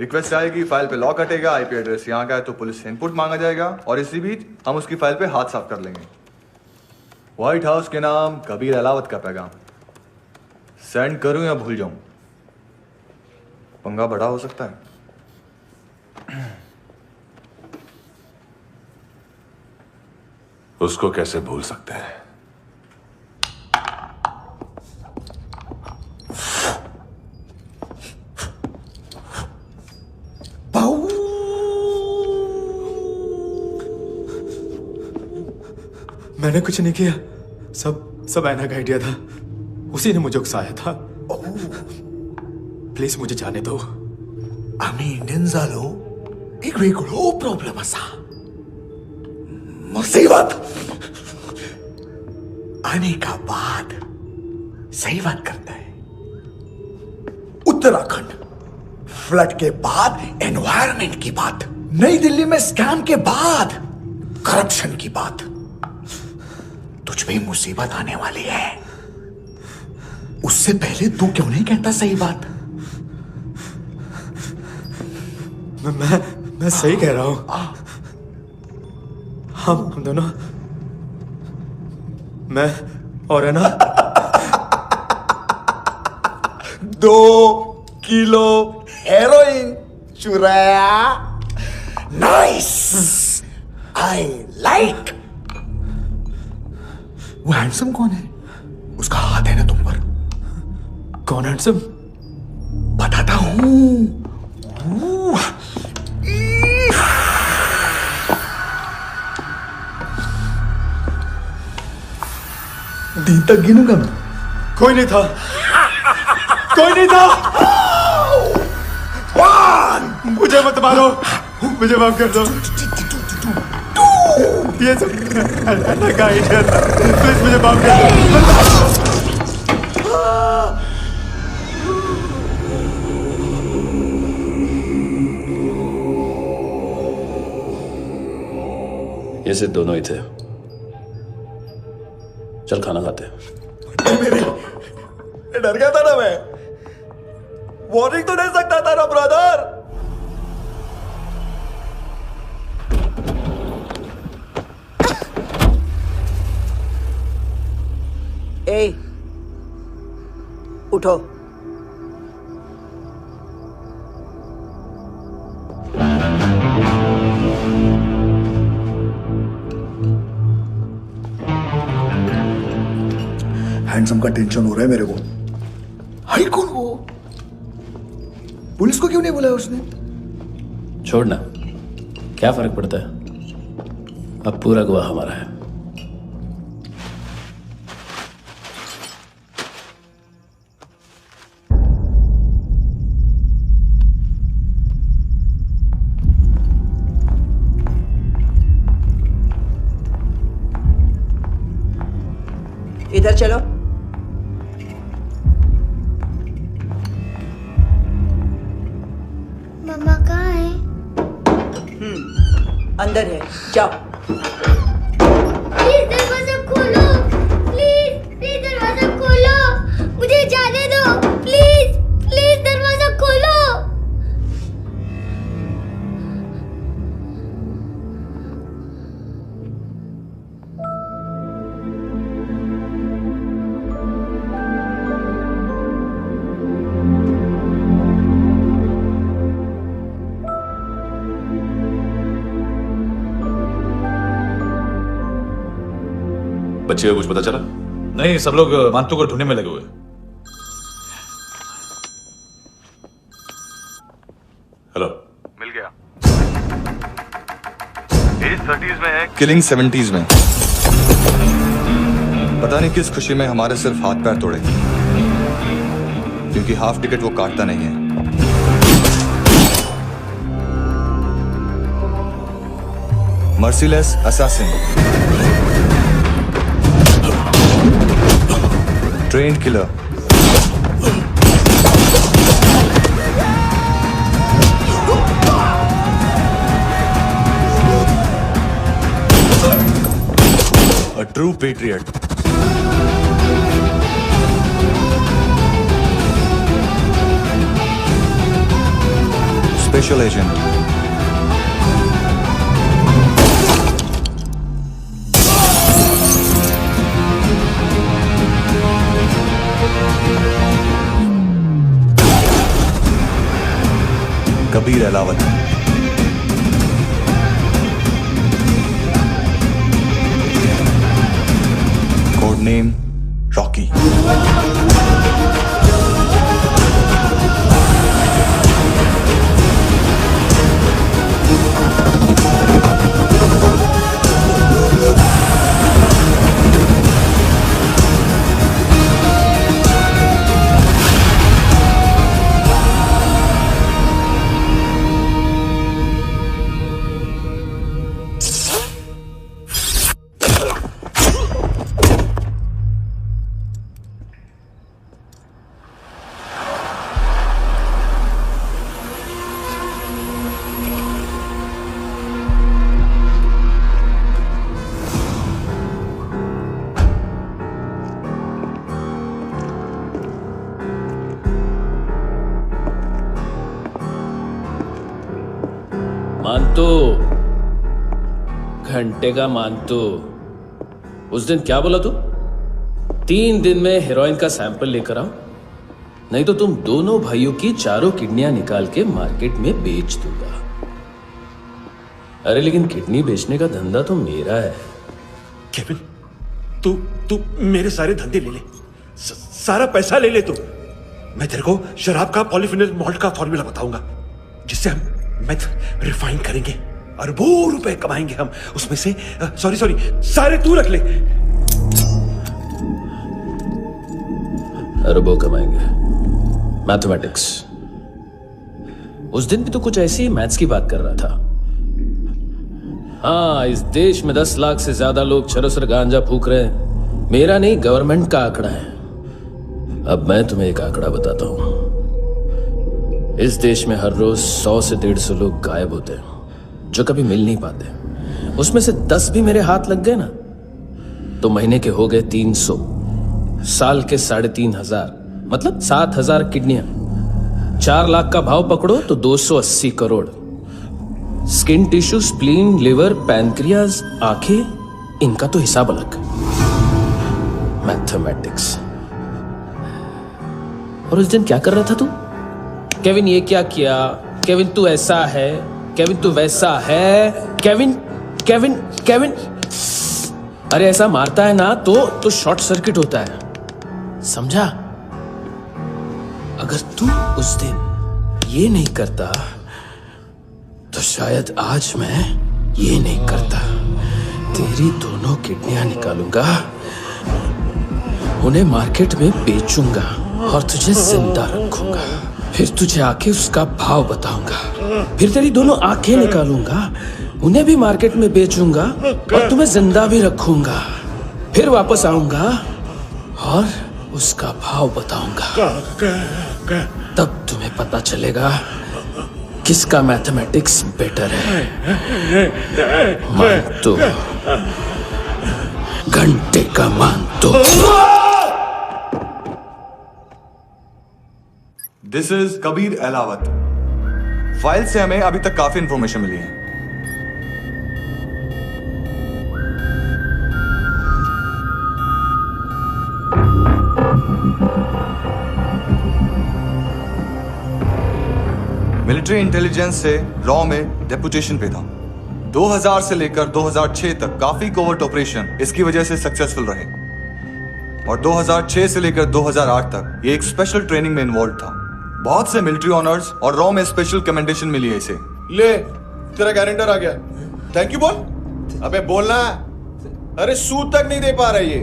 Speaker 11: Request आएगी, फाइल पे लॉक हटेगा, आईपी एड्रेस यहाँ का है तो पुलिस से इनपुट मांगा जाएगा और इसी बीच हम उसकी फाइल पे हाथ साफ कर लेंगे। व्हाइट हाउस के नाम कबीर अलावत का पैगाम। सेंड करूं या भूल जाऊं? पंगा बड़ा हो सकता है।
Speaker 1: उसको कैसे भूल सकते हैं?
Speaker 14: मैंने कुछ नहीं किया, सब ऐना का आइडिया था। उसी ने मुझे उकसाया था। प्लीज मुझे जाने दो।
Speaker 15: आम्ही इंडियन झालो एक वेगळो प्रॉब्लेम असा, मुसीबत आने का बाद। सही बात करता है। उत्तराखंड फ्लड के बाद एनवायरनमेंट की बात, नई दिल्ली में स्कैम के बाद करप्शन की बात। तुझ पे मुसीबत आने वाली है, उससे पहले तू क्यों नहीं कहता सही बात?
Speaker 14: मैं सही कह रहा हूं। हम दोनों, मैं और है ना
Speaker 15: 2 किलो हेरोइन चुराया। Nice, I like. वो हैंडसम कौन है? उसका हाथ है ना तुम पर?
Speaker 14: कौन हैंडसम?
Speaker 15: बताता हूं। दिन तक गिनूंगा मैं।
Speaker 14: कोई नहीं था, कोई नहीं था। मुझे मत मारो, मुझे माफ कर दो। ये सब ऐना का आइडिया था। प्लीज मुझे माफ कर दो।
Speaker 12: ये सिर्फ दोनों ही थे। चल खाना खाते हैं।
Speaker 15: डर गया था ना मैं। वार्निंग तो दे सकता था ना ब्रदर।
Speaker 18: ए, उठो।
Speaker 15: हैंडसम का टेंशन हो रहा है मेरे को। हाई कौन वो? पुलिस को क्यों नहीं बुलाया उसने?
Speaker 12: छोड़ना, क्या फर्क पड़ता है? अब पूरा गवाह हमारा है।
Speaker 18: इधर चलो।
Speaker 2: मम्मा कहाँ है?
Speaker 18: अंदर है, जाओ।
Speaker 2: प्लीज दरवाजा खोलो, प्लीज दरवाजा खोलो, मुझे जाने दो। प्लीज दरवाजा खोलो।
Speaker 1: बच्चे को कुछ पता चला?
Speaker 16: नहीं, सब लोग मानतू को ढूंढने में लगे हुए।
Speaker 1: हेलो,
Speaker 11: मिल गया। एज 30s में है, किलिंग 70s में। पता नहीं किस खुशी में हमारे सिर्फ हाथ पैर तोड़े, क्योंकि हाफ टिकट वो काटता नहीं है। Merciless assassin, trained killer, a true patriot. Special agent. Kabir Alawat. Code name Rocky.
Speaker 12: मानतो, घंटे का मानतो, उस दिन क्या बोला तू? 3 दिन में हेरोइन का सैंपल लेकर आओ, नहीं तो तुम दोनों भाइयों की चारों किडनियां निकाल के मार्केट में बेच दूंगा। अरे लेकिन किडनी बेचने का धंधा तो मेरा है।
Speaker 19: केविन, तू मेरे सारे धंधे ले ले, सारा पैसा ले ले तू। मैं तेरे को शराब का पॉलीफिनल मॉल्ट का फॉर्मूला बताऊंगा, जिससे हम मेथ रिफाइन करेंगे, अरबों रुपए कमाएंगे हम उसमें से। सॉरी सारे तू रख ले।
Speaker 12: अरबों कमाएंगे, मैथमेटिक्स। उस दिन भी तो कुछ ऐसी मैथ्स की बात कर रहा था। हाँ, इस देश में 10 लाख से ज्यादा लोग चरस और गांजा फूक रहे हैं। मेरा नहीं, गवर्नमेंट का आंकड़ा है। अब मैं तुम्हें एक आंकड़ा बताता हूं। इस देश में हर रोज 100 से 150 लोग गायब होते हैं, जो कभी मिल नहीं पाते। उसमें से 10 भी मेरे हाथ लग गए ना, तो महीने के हो गए 300, साल के 3,500, मतलब 7,000 किडनियां। 4 लाख का भाव पकड़ो तो 280 crore. Skin tissue, spleen, liver, pancreas, आंखें, इनका तो हिसाब अलग। मैथमेटिक्स। और उस दिन क्या कर रहा था तू? केविन ये क्या किया, केविन तू ऐसा है, केविन तू वैसा है, केविन केविन केविन। अरे ऐसा मारता है ना तो शॉर्ट सर्किट होता है, समझा? अगर तू उस दिन ये नहीं करता तो शायद आज मैं ये नहीं करता। तेरी दोनों किडनियां निकालूंगा, उन्हें मार्केट में बेचूंगा और तुझे जिंदा रखूंगा। फिर तुझे आके उसका भाव बताऊंगा। फिर तेरी दोनों आंखें निकालूंगा, उन्हें भी मार्केट में बेचूंगा और तुम्हें जिंदा भी रखूंगा। फिर वापस आऊंगा और उसका भाव बताऊंगा। तब तुम्हें पता चलेगा किसका मैथमेटिक्स बेटर है। मानतो, घंटे का मानतो।
Speaker 11: This is Kabir Ahlawat. File से हमें अभी तक काफी इंफॉर्मेशन मिली है। मिलिट्री इंटेलिजेंस से लॉ में डेपुटेशन पे था। 2000 से लेकर 2006 तक काफी कोवर्ट ऑपरेशन इसकी वजह से सक्सेसफुल रहे, और 2006 से लेकर 2008 तक ये एक स्पेशल ट्रेनिंग में इन्वॉल्व था। बहुत से मिलिट्री ऑनर्स और रॉ में स्पेशल कमेंडेशन मिली है इसे।
Speaker 19: ले, तेरा गारंटर आ गया। थैंक यू बोल। अबे बोलना। अरे सूद तक नहीं दे पा रहा ये।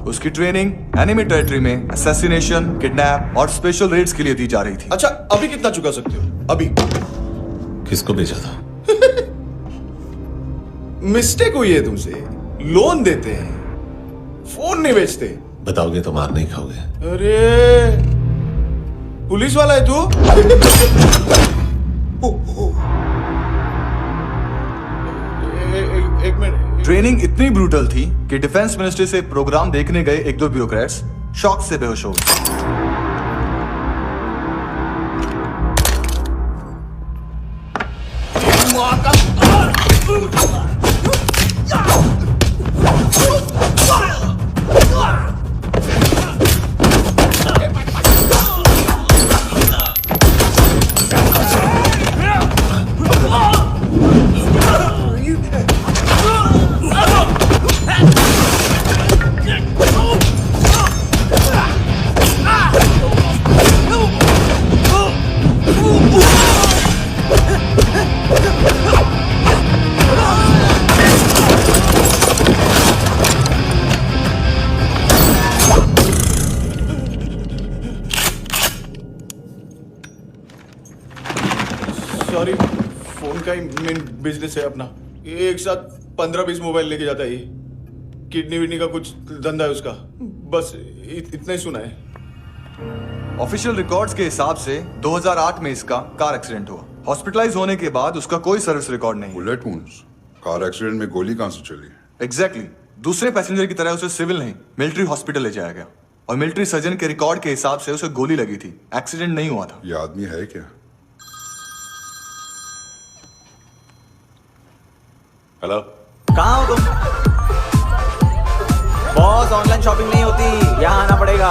Speaker 11: उसकी ट्रेनिंग एनिमी टेरिटरी में असैसिनेशन, किडनैप और स्पेशल रेड्स के लिए दी जा रही थी।
Speaker 19: अच्छा, अभी कितना चुका सकते हो? अभी
Speaker 1: किसको भेजा था?
Speaker 19: मिस्टेक हुई है तुमसे। लोन देते हैं, फोन नहीं बेचते।
Speaker 1: बताओगे तो मार नहीं खाओगे।
Speaker 19: अरे पुलिस वाला है तू? एक मिनट।
Speaker 11: ट्रेनिंग इतनी ब्रूटल थी कि डिफेंस मिनिस्ट्री से प्रोग्राम देखने गए एक दो ब्यूरोक्रेट्स शॉक से बेहोश हो गए।
Speaker 19: सॉरी, फोन का ही मेन बिजनेस है अपना। एक साथ 15-20 मोबाइल लेके जाता है। किडनी विडनी का कुछ धंधा है उसका। बस इतना ही सुना है।
Speaker 11: ऑफिशियल रिकॉर्ड्स के हिसाब से 2008 में इसका कार एक्सीडेंट हुआ। हॉस्पिटलाइज होने के बाद उसका कोई सर्विस रिकॉर्ड नहीं।
Speaker 10: Bullet wounds. कार एक्सीडेंट में गोली कहां से चली?
Speaker 11: एग्जैक्टली। दूसरे पैसेंजर की तरह उसे सिविल नहीं, मिलिट्री हॉस्पिटल ले जाया गया और मिलिट्री सर्जन के रिकॉर्ड के हिसाब से उसे गोली लगी थी। एक्सीडेंट नहीं हुआ था।
Speaker 10: ये आदमी है क्या?
Speaker 1: हेलो,
Speaker 20: कहाँ हो तुम? बॉस, ऑनलाइन शॉपिंग नहीं होती, यहाँ आना पड़ेगा।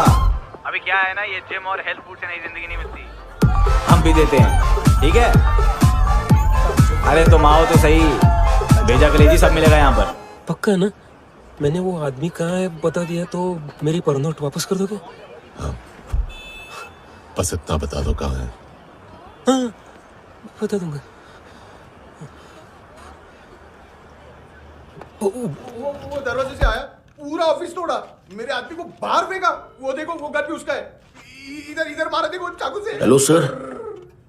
Speaker 21: अभी क्या है ना, ये जिम और हेल्थ फूड से नई जिंदगी नहीं मिलती।
Speaker 20: हम भी देते हैं, ठीक है? अरे तुम आओ तो सही, भेजा कलेजी सब मिलेगा यहाँ पर।
Speaker 22: पक्का ना? मैंने वो आदमी कहाँ है बता दिया तो मेरी पर नोट वापस कर दोगे?
Speaker 1: हाँ, बस इतना बता दो कहाँ है।
Speaker 22: हाँ, बता दूंगा।
Speaker 19: वो दरवाजे से आया, पूरा ऑफिस तोड़ा, मेरे आदमी को बाहर फेंका। वो देखो, वो गन भी उसका है। इधर मारा, देखो चाकू से।
Speaker 23: हेलो सर,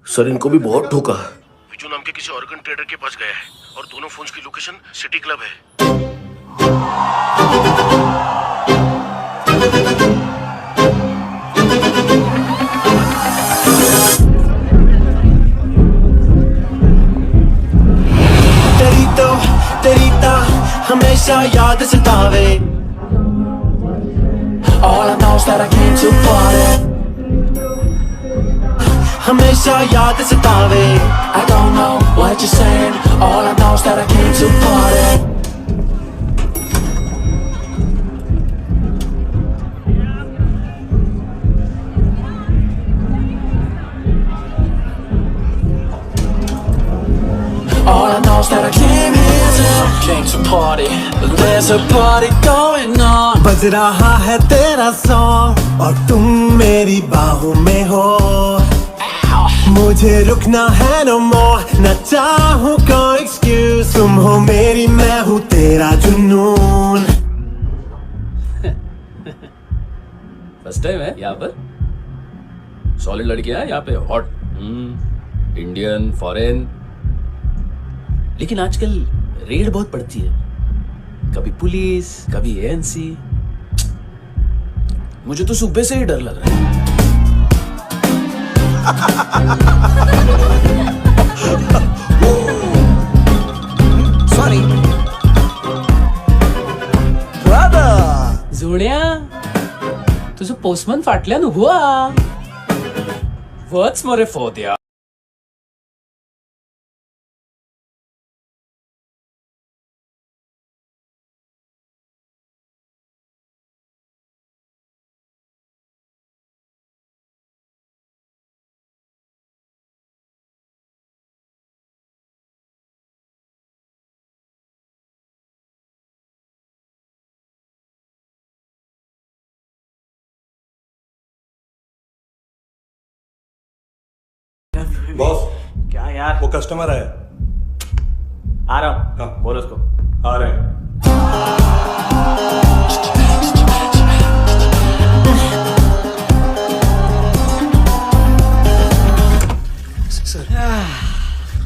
Speaker 23: सर इनको भी बहुत ठोका।
Speaker 24: विजू नाम के किसी ऑर्गन ट्रेडर के पास गया है और दोनों फोन्स की लोकेशन सिटी क्लब है।
Speaker 25: तेरी तो हमेशा याद सतावे। All I know is that I came to party। हमेशा याद सतावे। I don't know what you're saying। All I know is that I came to party। All I know is that I came to party, but there's a party going on। बज रहा है तेरा सॉन्ग और तुम मेरी बाहों में हो। मुझे रुकना है no more, न चाहूँ कोई excuse। तुम हो मेरी, मैं हूँ तेरा जुनून।
Speaker 12: फर्स्ट टाइम है यहाँ पर? सॉलिड लड़कियां हैं यहाँ पे, हॉट इंडियन, फॉरेन। लेकिन आजकल रेड बहुत पड़ती है, कभी पुलिस, कभी एएनसी। मुझे तो सुबह से ही डर लग रहा है।
Speaker 20: सॉरी
Speaker 26: जोड्या, तुझं पोस्टमन फाटल्यान हुआ। वच मरे फोद्या।
Speaker 19: बॉस,
Speaker 20: क्या यार?
Speaker 19: वो कस्टमर आया।
Speaker 20: आ रहा हूँ। हाँ, बोलो उसको।
Speaker 19: आ रहे हैं।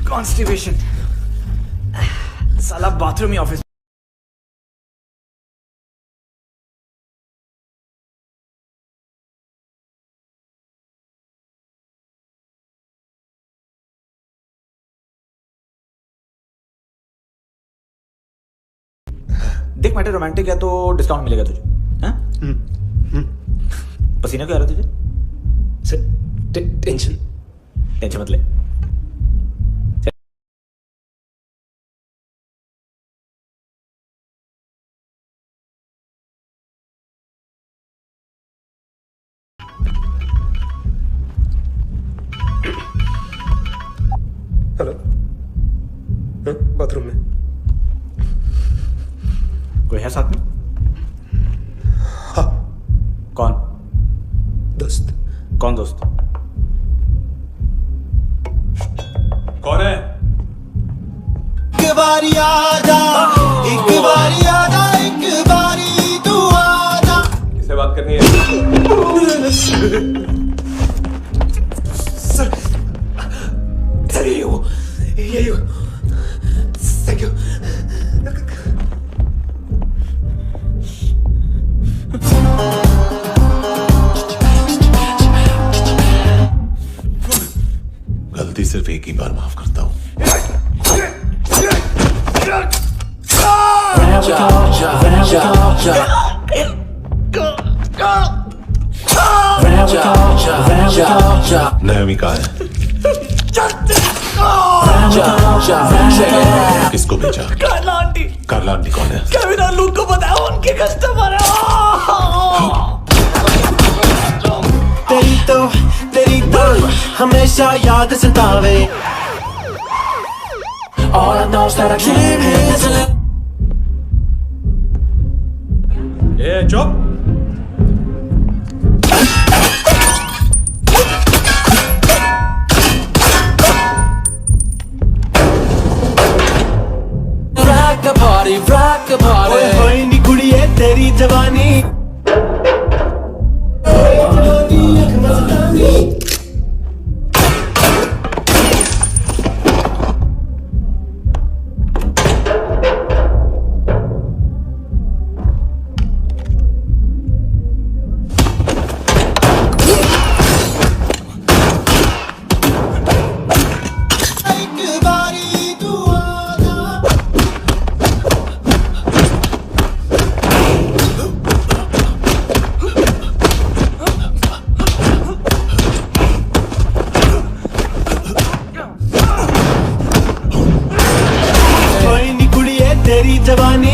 Speaker 20: कॉन्स्टिपेशन। साला बाथरूम ही ऑफिस। देख मैटर रोमांटिक है तो डिस्काउंट मिलेगा तुझे। हाँ? पसीना क्यों आ रहा है तुझे?
Speaker 22: सर टेंशन
Speaker 20: टेंशन मत ले।
Speaker 22: हेलो, बाथरूम में
Speaker 20: कोई है साथ में? हाँ। कौन?
Speaker 22: दोस्त।
Speaker 20: कौन दोस्त?
Speaker 19: कौन है?
Speaker 25: एक बारी आजा, एक बारी आजा, एक बारी तू आजा।
Speaker 19: किससे बात करनी है?
Speaker 22: सर यही हो। Thank you.
Speaker 1: गलती सिर्फ एक ही बार माफ करता हूं। नायोमी कहाँ है? किसको भेजा?
Speaker 20: कार्ला आंटी।
Speaker 1: कार्ला आंटी कौन है?
Speaker 20: केविन और लूक को बताया उनके कस्टमर है।
Speaker 25: तेरी तो हमेशा याद सतावे। All I know is that I came here to live.
Speaker 19: ए चुप।
Speaker 25: rock the party। होए नी कुड़िए तेरी जवानी। तेरी जवानी।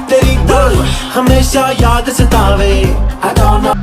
Speaker 25: तेरी तो हमेशा याद सतावे। I don't know।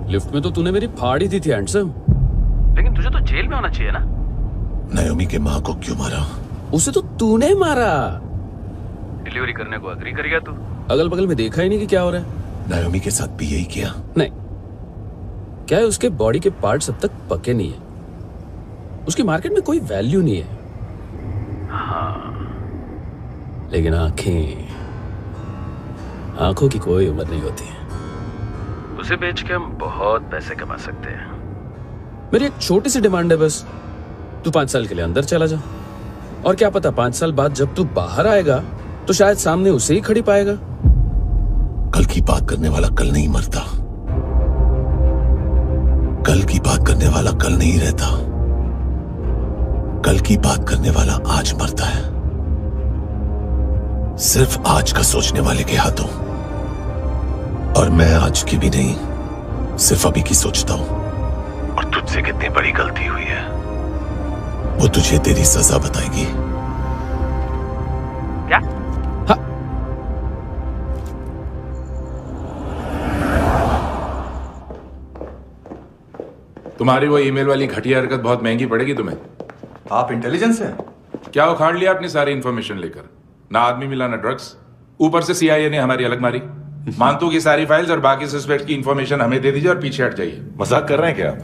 Speaker 12: लिफ्ट में तो तूने मेरी फाड़ ही दी थी हैंडसम।
Speaker 21: लेकिन तुझे तो जेल में होना चाहिए ना।
Speaker 1: नायोमी के माँ को क्यों मारा?
Speaker 12: उसे तो तूने मारा।
Speaker 21: डिलीवरी करने को अग्री कर गया तू।
Speaker 12: अगल बगल में देखा ही नहीं कि क्या हो रहा है।
Speaker 1: नायोमी के साथ भी यही किया?
Speaker 12: नहीं, क्या है उसके बॉडी के पार्ट्स अब तक पके नहीं है। उसकी मार्केट में कोई वैल्यू नहीं है।
Speaker 21: हाँ।
Speaker 12: लेकिन आंखें आंखों की कोई उम्र नहीं होती, उसे बेच के हम बहुत पैसे कमा सकते हैं। मेरी एक छोटी सी डिमांड है बस, तू 5 साल के लिए अंदर चला जा, और क्या पता 5 साल बाद जब तू बाहर आएगा तो शायद सामने उसे ही खड़ी पाएगा।
Speaker 1: कल की बात करने वाला कल नहीं मरता, कल की बात करने वाला कल नहीं रहता, कल की बात करने वाला आज मरता है। सिर्फ आज का सोचने वाले के हाथों, और मैं आज की भी नहीं, सिर्फ अभी की सोचता हूं। और तुझसे कितनी बड़ी गलती हुई है वो तुझे तेरी सजा बताएगी।
Speaker 21: क्या?
Speaker 12: हाँ।
Speaker 3: तुम्हारी वो ईमेल वाली घटिया हरकत बहुत महंगी पड़ेगी तुम्हें।
Speaker 11: आप इंटेलिजेंस हैं?
Speaker 3: क्या उखाड़ लिया अपनी सारी इंफॉर्मेशन लेकर? ना आदमी मिला ना ड्रग्स, ऊपर से CIA ने हमारी अलग मारी। मानतू की सारी फाइल्स और बाकी सस्पेक्ट की इंफॉर्मेशन हमें दे दीजिए और पीछे हट जाइए।
Speaker 1: मजाक कर रहे हैं क्या आप?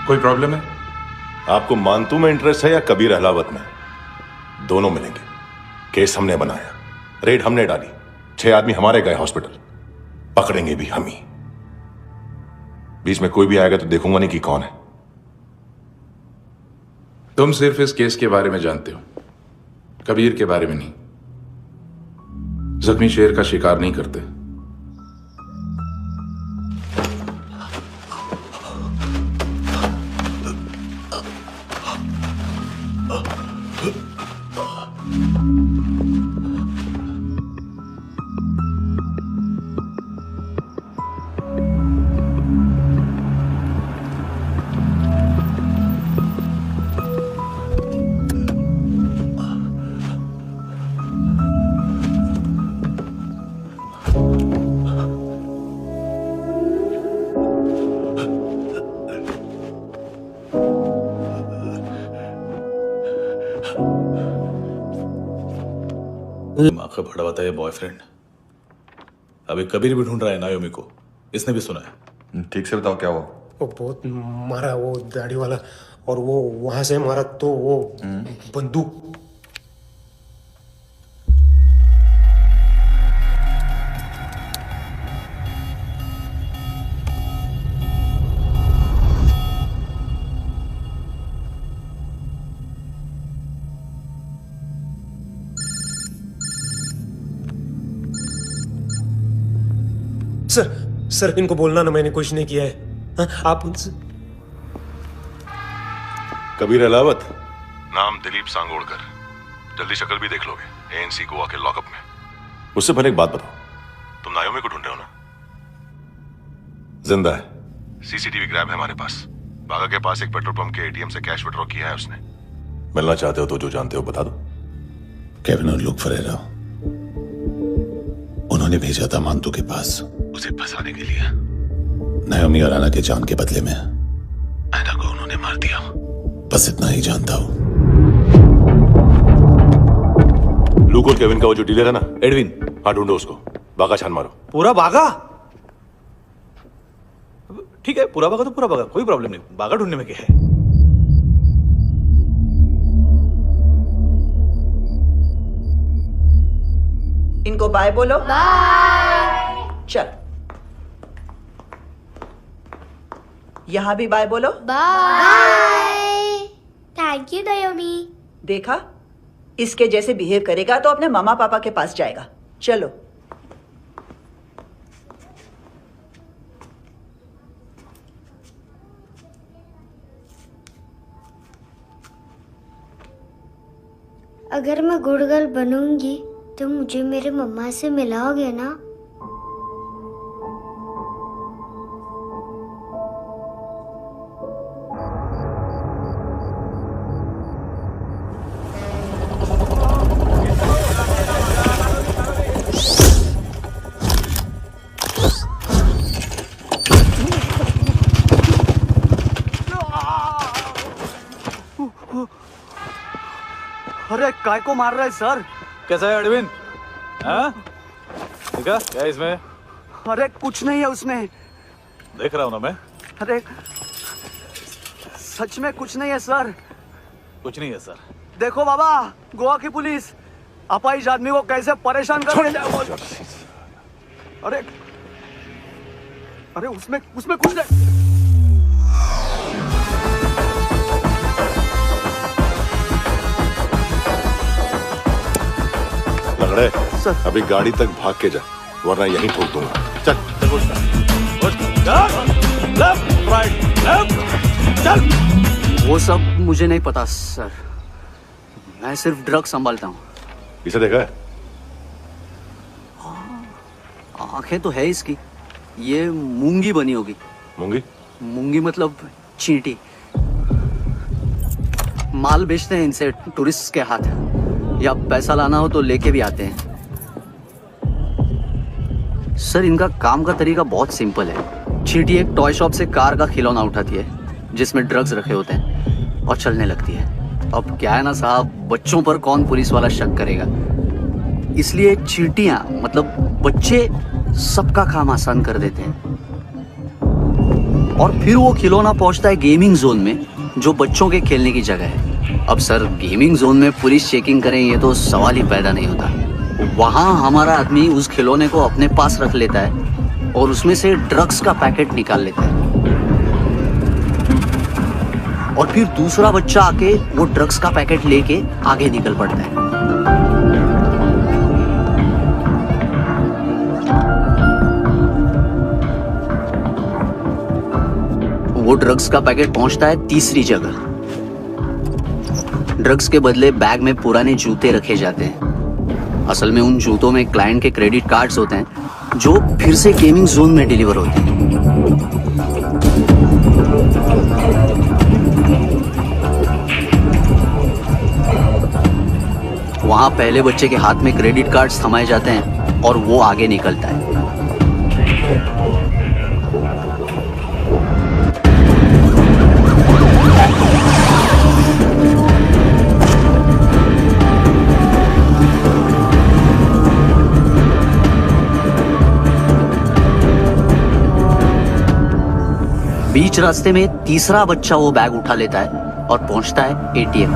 Speaker 3: कोई प्रॉब्लम है?
Speaker 1: आपको मानतू में इंटरेस्ट है या कबीर अहलावत में? दोनों मिलेंगे। केस हमने बनाया, रेड हमने डाली, 6 आदमी हमारे गए हॉस्पिटल, पकड़ेंगे भी हम ही। बीच में कोई भी आएगा तो देखूंगा नहीं कि कौन है।
Speaker 3: तुम सिर्फ इस केस के बारे में जानते हो, कबीर के बारे में नहीं। जख्मी शेर का शिकार नहीं करते।
Speaker 4: दिमाग का भड़ा हुआ है बॉयफ्रेंड। अभी कबीर भी ढूंढ रहा है नायोमी को, इसने भी सुना है।
Speaker 11: ठीक से बताओ क्या हुआ?
Speaker 22: वो बहुत मारा वो दाढ़ी वाला, और वो वहां से मारा तो वो बंदूक। सर इनको बोलना ना मैंने कुछ नहीं किया है। हाँ, आप उनसे।
Speaker 1: कबीर अहलावत, नाम दिलीप सांगोड़कर। जल्दी शक्ल भी देख लोगे, ANC गोवा के लॉकअप में। मुझसे पहले एक बात बताओ, तुम नायोमी को ढूंढ रहे हो ना? जिंदा है, CCTV ग्रैब है हमारे पास। बागा के पास एक पेट्रोल पंप के ATM से कैश विड्रॉ किया है उसने। मिलना चाहते हो तो जो जानते हो बता दो।
Speaker 5: केविन और लुक फरेरा, उन्होंने भेजा था मानतू के पास उसे फंसाने के लिए। नायोमी और आना के जान के बदले में आना को उन्होंने मार दिया। बस इतना ही जानता हूं।
Speaker 1: लूक और केविन का वो जो डीलर है ना,
Speaker 4: एडविन,
Speaker 1: हाँ ढूंढो उसको। बागा छान मारो।
Speaker 4: पूरा बागा? ठीक है, पूरा बागा तो पूरा बागा, कोई प्रॉब्लम नहीं। बागा ढूंढने में क्या है?
Speaker 18: इनको बाय बोलो। बाय। चल, यहां भी बाय बोलो।
Speaker 2: बाय। Thank you नायोमी।
Speaker 18: देखा, इसके जैसे बिहेव करेगा तो अपने मामा पापा के पास जाएगा। चलो।
Speaker 2: अगर मैं गुड गर्ल बनूंगी तो मुझे मेरे मम्मा से मिलाओगे ना?
Speaker 20: अरे काय को मार रहा है सर?
Speaker 4: कैसा है अरविंद? हाँ? देखा क्या है इसमें?
Speaker 20: अरे कुछ नहीं है उसमें।
Speaker 4: देख रहा हूं ना मैं।
Speaker 20: अरे सच में कुछ नहीं है सर।
Speaker 4: कुछ नहीं है सर।
Speaker 20: देखो बाबा, गोवा की पुलिस
Speaker 6: अपाहिज आदमी को कैसे परेशान कर अरे अरे उसमें उसमें कुछ नहीं।
Speaker 1: लंगड़े अभी गाड़ी तक भाग के जा, वरना यहीं ठोक दूंगा। चल
Speaker 6: लेफ्ट राइट लेफ्ट चल।
Speaker 7: वो सब मुझे नहीं पता सर, मैं सिर्फ ड्रग संभालता हूँ।
Speaker 1: इसे देखा है?
Speaker 7: आंखें तो है इसकी, ये मूंगी बनी होगी।
Speaker 1: मूंगी? मूंगी
Speaker 7: मतलब चींटी। माल बेचते हैं इनसे टूरिस्ट के हाथ, या पैसा लाना हो तो लेके भी आते हैं। सर इनका काम का तरीका बहुत सिंपल है। चींटी एक टॉय शॉप से कार का खिलौना उठाती है जिसमें ड्रग्स रखे होते हैं और चलने लगती है। अब क्या है ना साहब, बच्चों पर कौन पुलिस वाला शक करेगा, इसलिए चींटियां मतलब बच्चे सबका काम आसान कर देते हैं। और फिर वो खिलौना पहुंचता है गेमिंग जोन में, जो बच्चों के खेलने की जगह है। अब सर गेमिंग जोन में पुलिस चेकिंग करें ये तो सवाल ही पैदा नहीं होता। वहां हमारा आदमी उस खिलौने को अपने पास रख लेता है और उसमें से ड्रग्स का पैकेट निकाल लेता है, और फिर दूसरा बच्चा आके वो ड्रग्स का पैकेट लेके आगे निकल पड़ता है। वो ड्रग्स का पैकेट पहुंचता है तीसरी जगह। ड्रग्स के बदले बैग में पुराने जूते रखे जाते हैं। असल में उन जूतों में क्लाइंट के क्रेडिट कार्ड्स होते हैं जो फिर से गेमिंग जोन में डिलीवर होते हैं। वहां पहले बच्चे के हाथ में क्रेडिट कार्ड्स थमाए जाते हैं और वो आगे निकलता है। बीच रास्ते में तीसरा बच्चा वो बैग उठा लेता है और पहुंचता है एटीएम।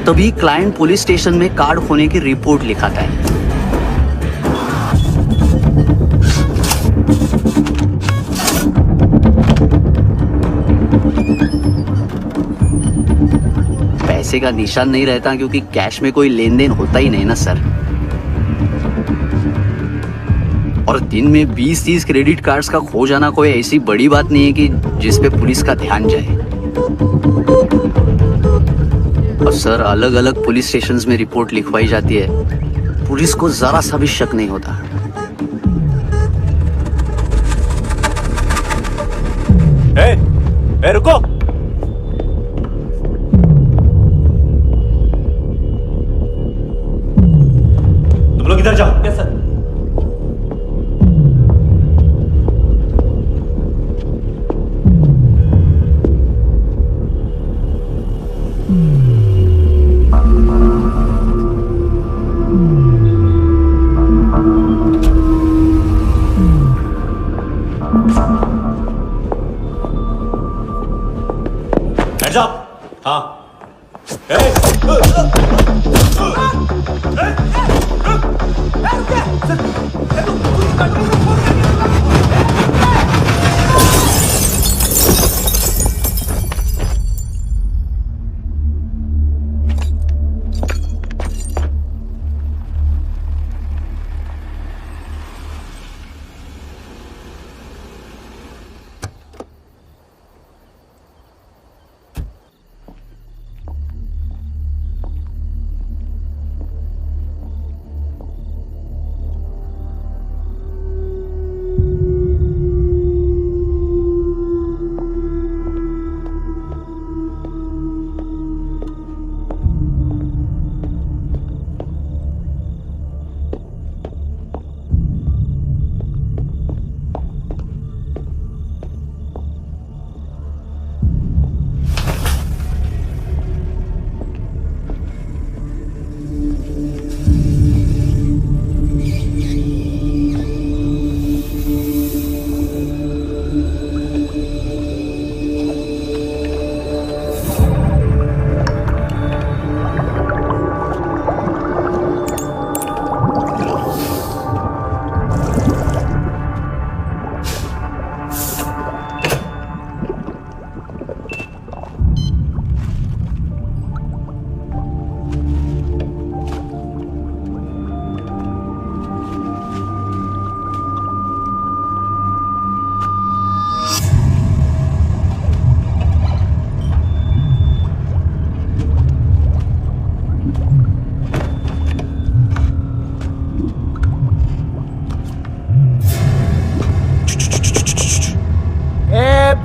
Speaker 7: तभी क्लाइंट पुलिस स्टेशन में कार्ड खोने की रिपोर्ट लिखाता है। पैसे का निशान नहीं रहता क्योंकि कैश में कोई लेन देन होता ही नहीं ना सर। और दिन में 20-30 क्रेडिट कार्ड्स का खो जाना कोई ऐसी बड़ी बात नहीं है कि जिस पे पुलिस का ध्यान जाए। और सर अलग अलग पुलिस स्टेशंस में रिपोर्ट लिखवाई जाती है, पुलिस को जरा सा भी शक नहीं होता।
Speaker 6: ए, रुको। तुम लोग इधर जाओ। Yes sir. Heads up! हाँ।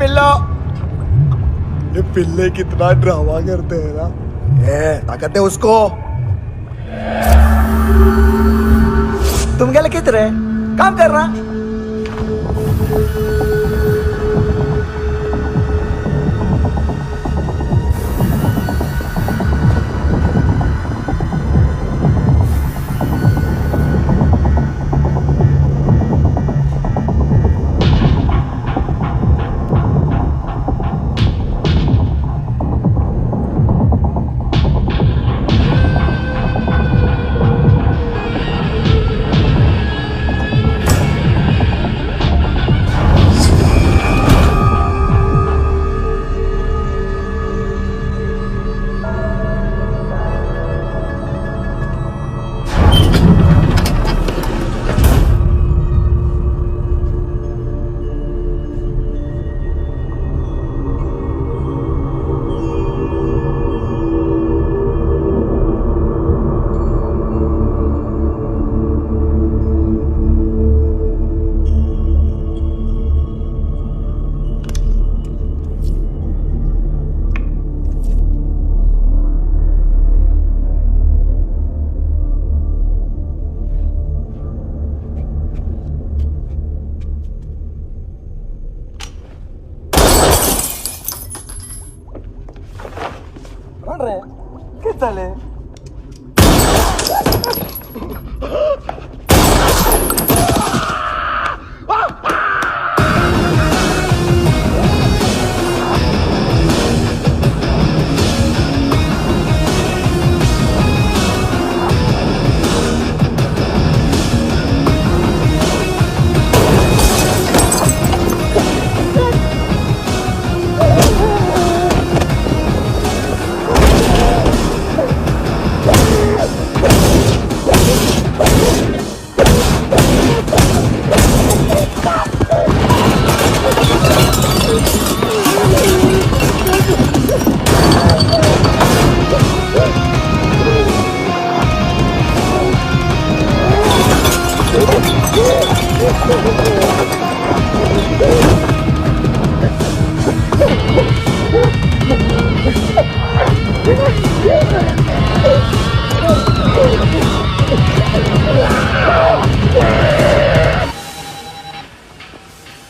Speaker 6: पिल्लो। ये पिल्ले कितना ड्रामा करते हैं ना। ताकत है उसको। तुम क्या लिखित रहे? काम कर रहा।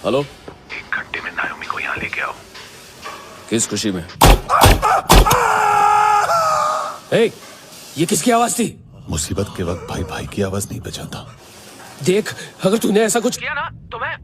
Speaker 12: हेलो, 1 घंटे में नायोमी को यहाँ लेके आओ। किस खुशी में? ये किसकी आवाज थी?
Speaker 5: मुसीबत के वक्त भाई भाई की आवाज नहीं बचाता।
Speaker 12: देख, अगर तूने ऐसा कुछ किया ना तो मैं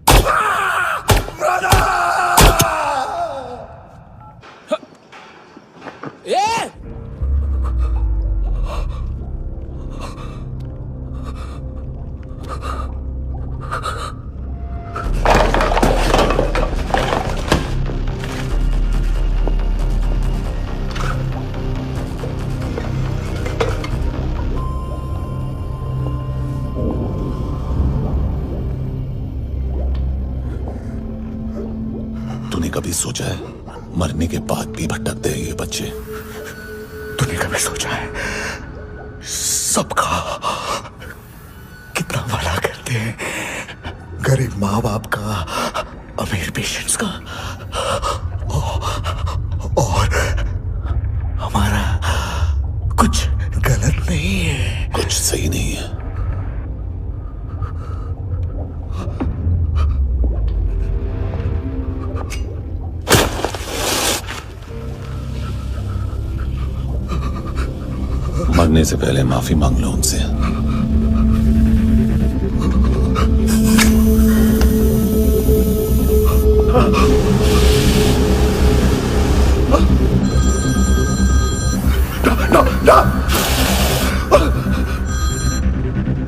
Speaker 5: कभी सोचा है मरने के बाद भी भटकते हैं ये बच्चे?
Speaker 6: तूने कभी सोचा है सबका कितना भला करते हैं? गरीब माँ बाप का, अमीर पेशेंट्स का, और हमारा कुछ गलत नहीं है,
Speaker 5: कुछ सही नहीं है। मरने से पहले माफी मांग लो उनसे।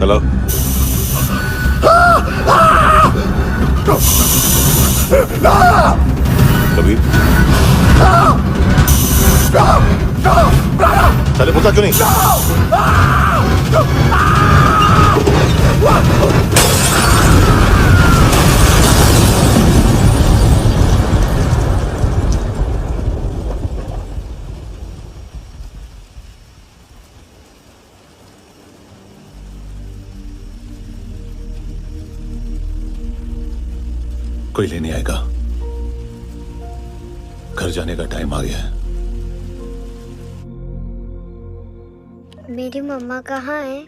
Speaker 5: हेलो, कबीर, चले बोलता क्यों नहीं? कोई लेने आएगा? घर जाने का टाइम आ गया है।
Speaker 2: मेरी मम्मा कहाँ है?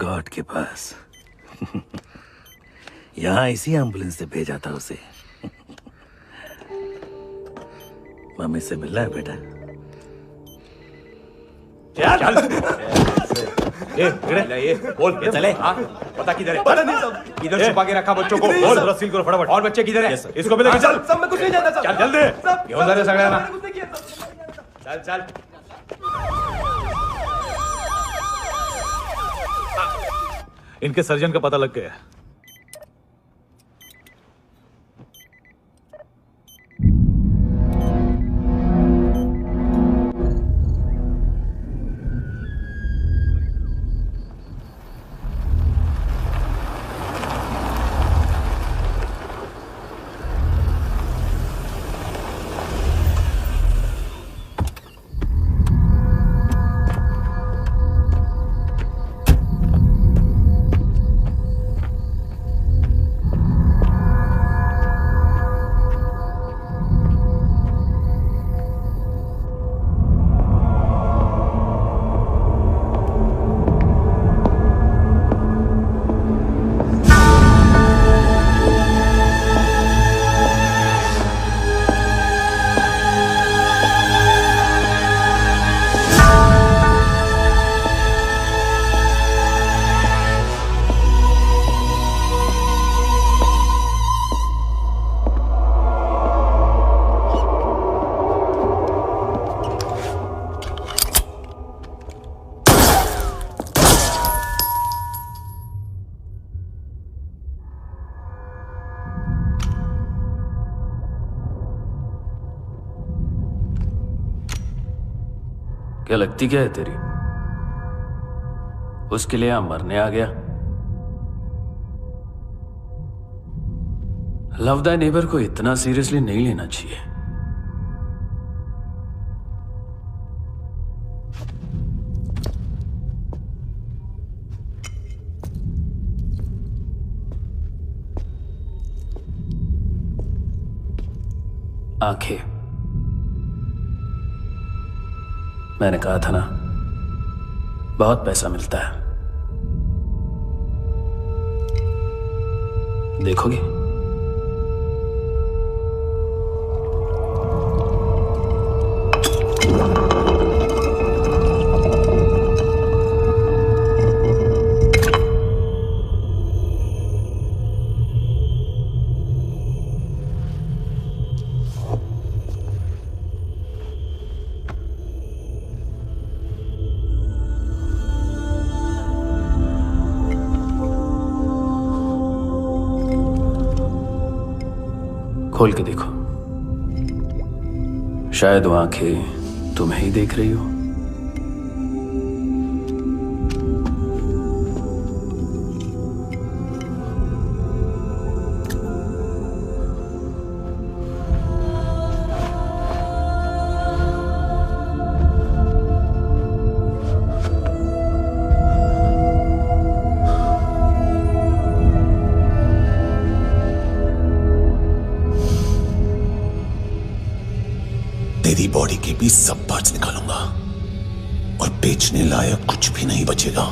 Speaker 6: गॉड के पास। यहाँ इसी एम्बुलेंस से भेजा था उसे। मम्मी से मिलना है बेटा।
Speaker 20: चल ये बोल ये चले। हाँ पता किधर है? पता नहीं सब। इधर छुपा के रखा बच्चों को। बोल रस सील करो फटाफट। और बच्चे किधर है? इसको भी लेके चल। सब में कुछ नहीं जानता। चल जल्दी। घेऊन जा रे सगळ्यांना। चल चल।
Speaker 4: इनके सर्जन का पता लग गया है।
Speaker 12: क्या लगती क्या है तेरी? उसके लिए यहां मरने आ गया? लव द नेबर को इतना सीरियसली नहीं लेना चाहिए। आंखें, मैंने कहा था ना, बहुत पैसा मिलता है। देखोगी? खोल के देखो, शायद वो आंखें तुम्हें ही देख रही हो।
Speaker 5: तेरी बॉडी के भी सब पार्ट्स निकालूंगा और बेचने लायक कुछ भी नहीं बचेगा।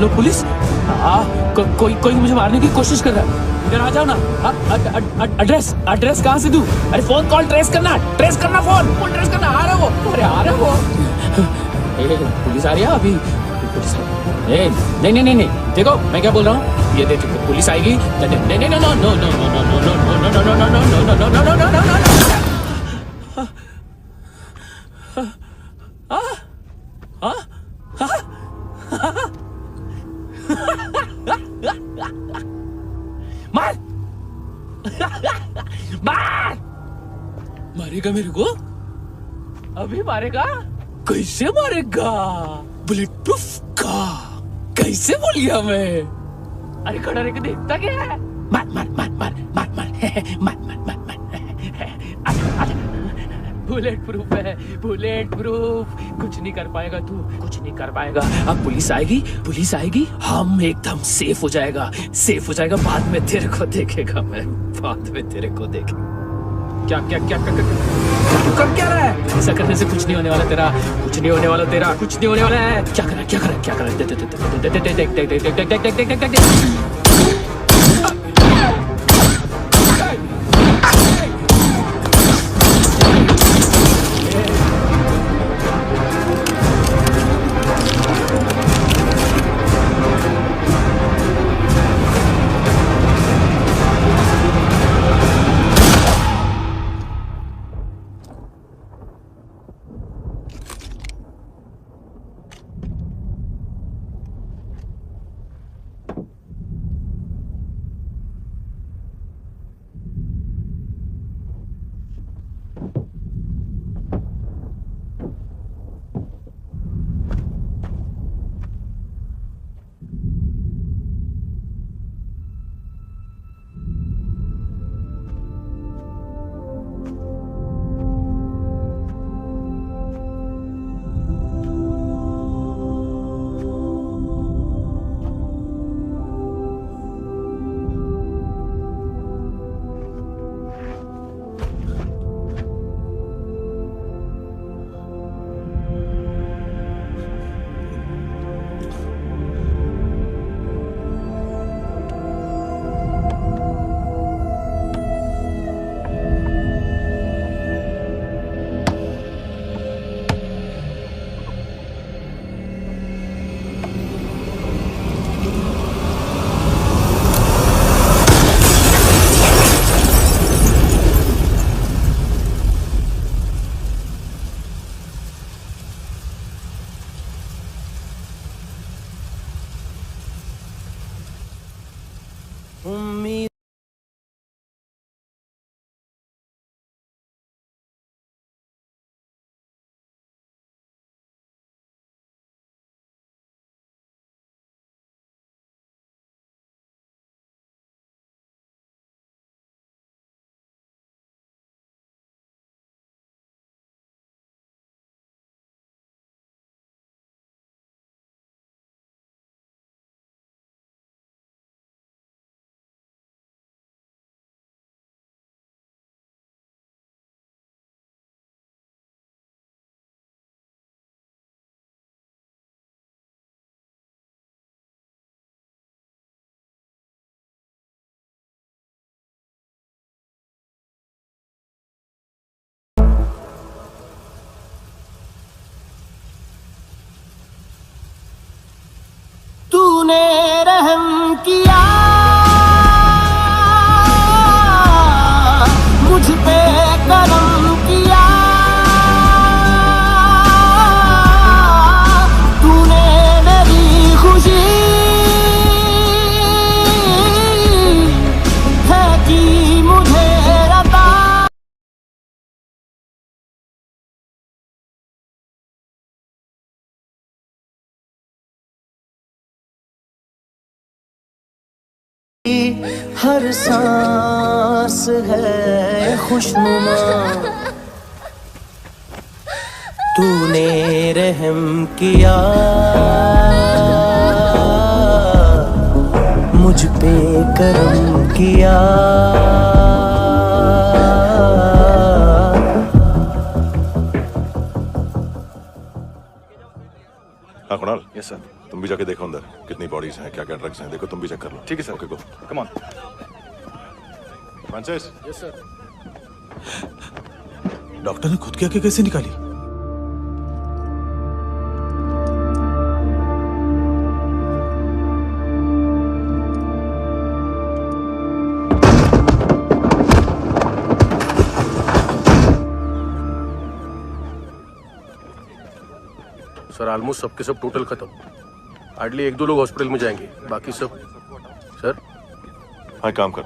Speaker 26: हेलो पुलिस, कोई मुझे मारने की कोशिश कर रहा है, इधर आ जाओ ना। एड्रेस कहाँ से दूं? अरे फोन कॉल ट्रेस करना फोन ट्रेस करना। आ रहा वो, अरे आ रहा वो। पुलिस आ रही है अभी, पुलिस नहीं, देखो मैं क्या बोल रहा हूँ, ये देखो पुलिस आएगी। मार मारेगा मेरे को, अभी मारेगा? कैसे मारेगा? बुलेट प्रूफ का कैसे बोल गया मैं? अरे खड़ा रह के देखता क्या है? मार मार मार मार मार मार मार मार मार मार। बुलेट प्रूफ है, बुलेट प्रूफ। कुछ नहीं कर पाएगा तू, कुछ नहीं कर पाएगा। अब पुलिस आएगी, हम एकदम सेफ हो जाएगा। बाद में तेरे को देखेगा मैं, बाद में तेरे को देखेगा। क्या कर क्या रहा है? ऐसा करने से कुछ नहीं होने वाला तेरा, कुछ नहीं होने वाला है। क्या कर रहा है? देख।
Speaker 25: तूने रहम किया मुझ पे, करम किया तूने, मेरी खुशी है कि मुझे अता। हर सांस है खुशनुमा, तूने रहम किया मुझ पे, करम किया।
Speaker 1: हाँ कुणाल, यस सर। तुम भी जाके देखो अंदर कितनी बॉडीज हैं, क्या क्या ड्रग्स हैं, देखो तुम भी चेक कर लो।
Speaker 20: ठीक है sir.
Speaker 1: Okay go.
Speaker 20: Come on.
Speaker 1: Francis.
Speaker 26: Yes sir.
Speaker 6: Doctor ने खुद की आंखें कैसे निकाली?
Speaker 16: सर ऑलमोस्ट सबके सब टोटल खत्म। हार्डली 1-2 लोग हॉस्पिटल में जाएंगे, बाकी सब। सर
Speaker 1: हाँ काम कर,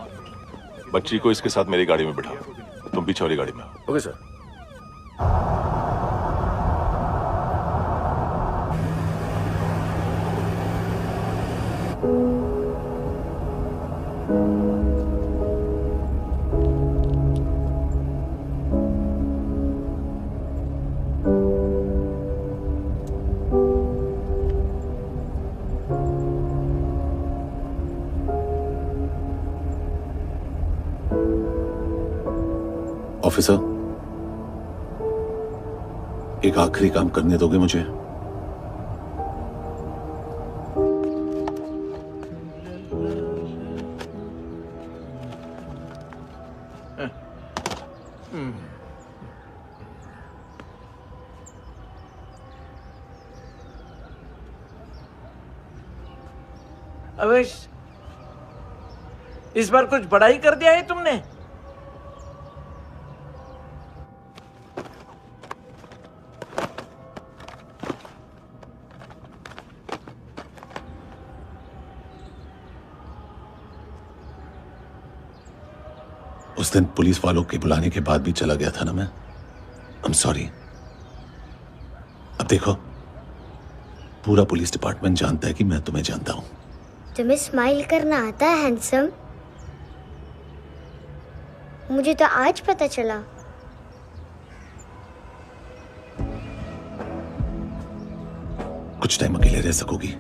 Speaker 1: बच्ची को इसके साथ मेरी गाड़ी में बिठा, तुम पीछे वाली गाड़ी में।
Speaker 16: Okay sir.
Speaker 5: ऑफिसर, एक आखिरी काम करने दोगे मुझे?
Speaker 8: अवेश, इस बार कुछ बड़ा ही कर दिया है तुमने।
Speaker 5: उस दिन पुलिस वालों के बुलाने के बाद भी चला गया था ना मैं। I'm sorry। अब देखो, पूरा पुलिस डिपार्टमेंट जानता है कि मैं तुम्हें जानता हूं।
Speaker 2: तुम्हें स्माइल करना आता है हैंडसम? मुझे तो आज पता चला।
Speaker 5: कुछ टाइम अकेले रह सकोगी?